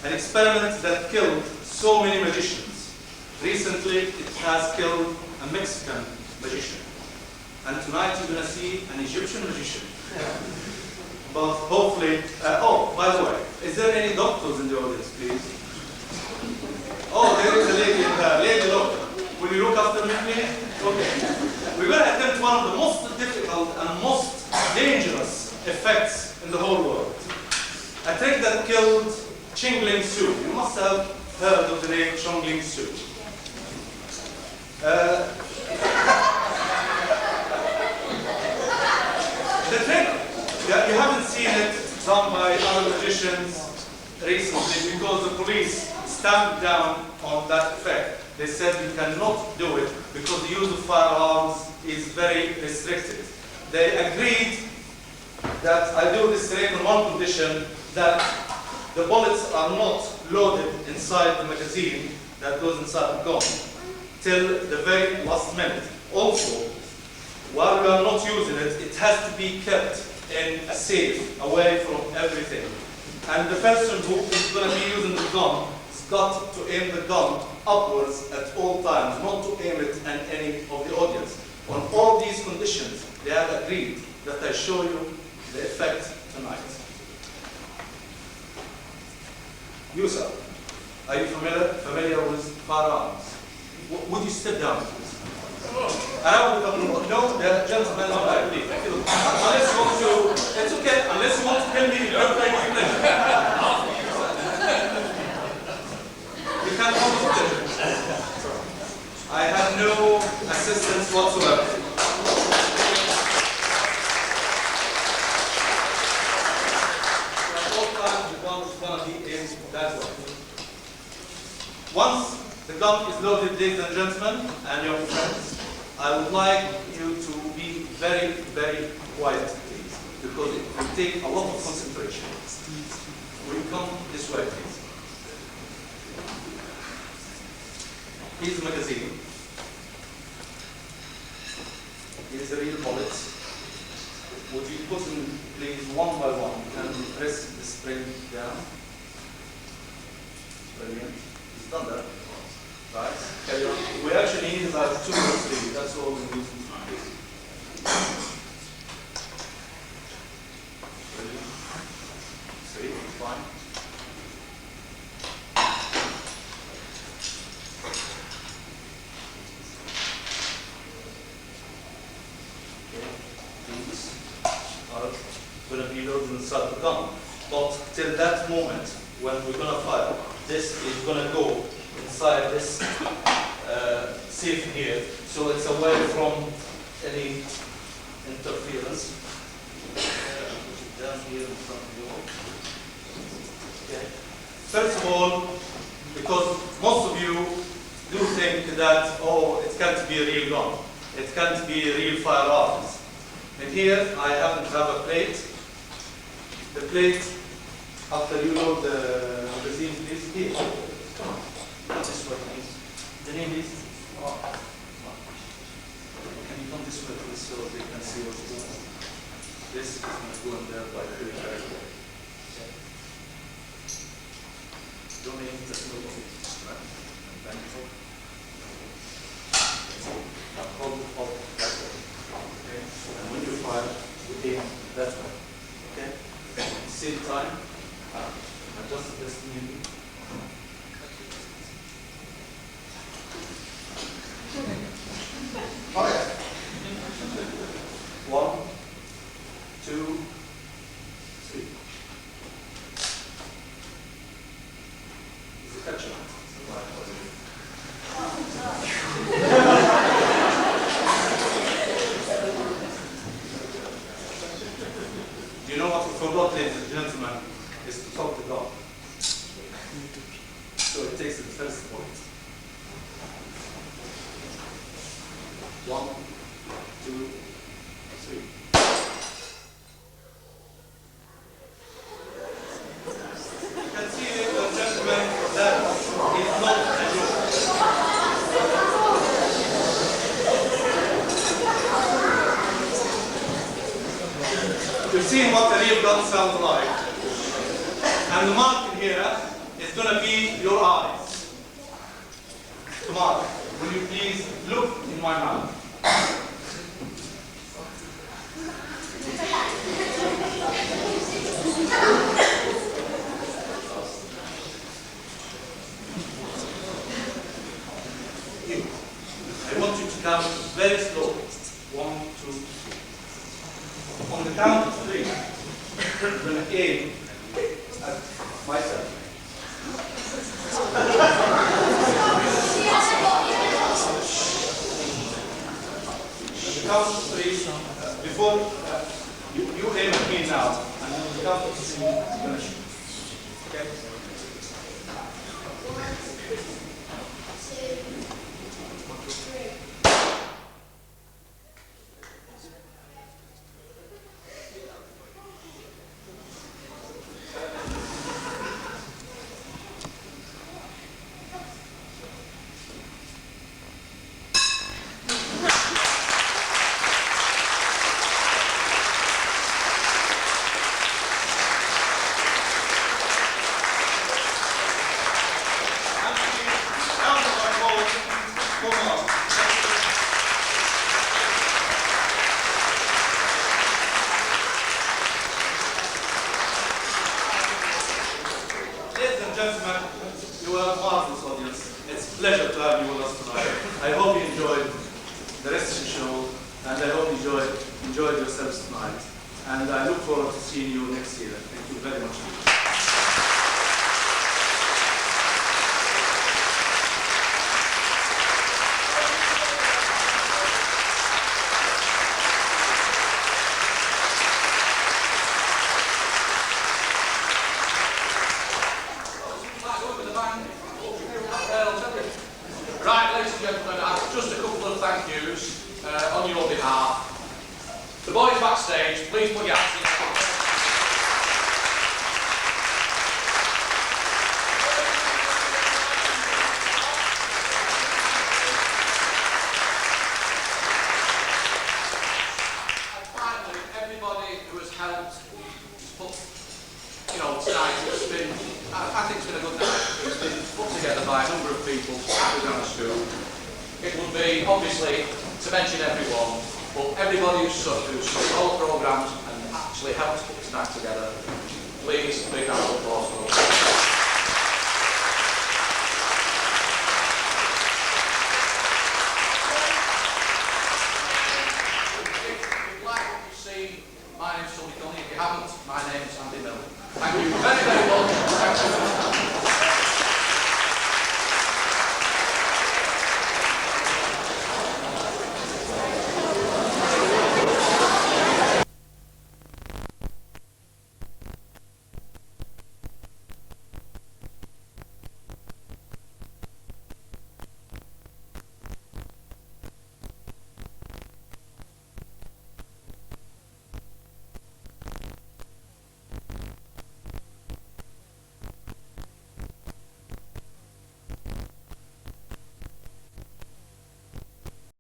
An experiment that killed so many magicians. Recently, it has killed a Mexican magician. And tonight you're going to see an Egyptian magician. But hopefully, oh, by the way, is there any doctors in the audience, please? Oh, there is a lady in there. Lady doctor, will you look after me, please? Okay. We're going to attempt one of the most difficult and most dangerous effects in the whole world. A trick that killed Chingling Su. You must have heard of the name Chongling Su. The trick, you haven't seen it done by other magicians recently because the police stamped down on that effect. They said you cannot do it because the use of firearms is very restricted. They agreed that I do this trick on one condition, that the bullets are not loaded inside the magazine that goes inside the gun till the very last minute. Also, while we are not using it, it has to be kept in a safe, away from everything. And the person who is going to be using the gun has got to aim the gun upwards at all times, not to aim it at any of the audience. On all these conditions, they have agreed that I show you the effect tonight. You, sir, are you familiar with firearms? Would you step down, please? No, the gentleman on my please. Unless you want to, it's okay, unless you want to tell me the airplane English. You can't come to it. I have no assistance whatsoever. At all times, the gun is going to be aimed that way. Once the gun is loaded, ladies and gentlemen, and your friends, I would like you to be very, very quiet, please, because it will take a lot of concentration. Will you come this way, please? Here's the magazine. Here's the real bullet. Would you put them, please, one by one, and press the spring down? Brilliant. It's done that. Right, carry on. We actually need about 2 or 3, that's all we need. Brilliant. 3, fine. Okay, these are going to be loaded inside the gun. But till that moment, when we're going to fire, this is going to go inside this safe here, so it's away from any interference. Put it down here in front of you. Okay. First of all, because most of you do think that, oh, it can't be a real gun, it can't be real firearms. And here I happen to have a plate. The plate, after you load the magazine, please, here. This way, please. The name is? Oh. Can you come this way, please, so they can see what's going on? This is going to go in there by the very way. Okay. Don't aim the middle of it. Right? And then hold. Now hold up that way. Okay? And when you fire, we aim that way. Okay? Same time, adjust the destiny. Fire. 1, 2, 3. Is it catching? Do you you know what we forgot, ladies and gentlemen, is to talk to God. So it takes the first point. 1, 2, 3. You can see, ladies and gentlemen, that it's not a joke. You've seen what the real God sounds like. And the mark in here is going to be your eyes. Tomorrow, will you please look in my mouth? You. I want you to count very slowly. 1, 2, 3. On the count of 3, I'm going to aim at myself. At the count of 3, before you aim at me now, and on the count of 3, I'm going to shoot. Okay? 1, 2, 3. Gentlemen, you are a marvelous audience. It's a pleasure to have you with us tonight. I hope you enjoyed the rest of the show, and I hope you enjoyed yourselves tonight. And I look forward to seeing you next year. Thank you very much. Right, ladies and gentlemen, just a couple of thank yous on your behalf. The boys backstage, please put your hands in. And finally, everybody who has helped put, tonight, it's been, I think it's been a good night. It's been put together by a number of people at the grammar school. It would be, obviously, to mention everyone, but everybody who's stuck all the programmes and actually helped put this night together, please, big round of applause for them. If you'd like to see my name's Tony Collier, if you haven't, my name's Milner. Thank you very, very much. Thank you.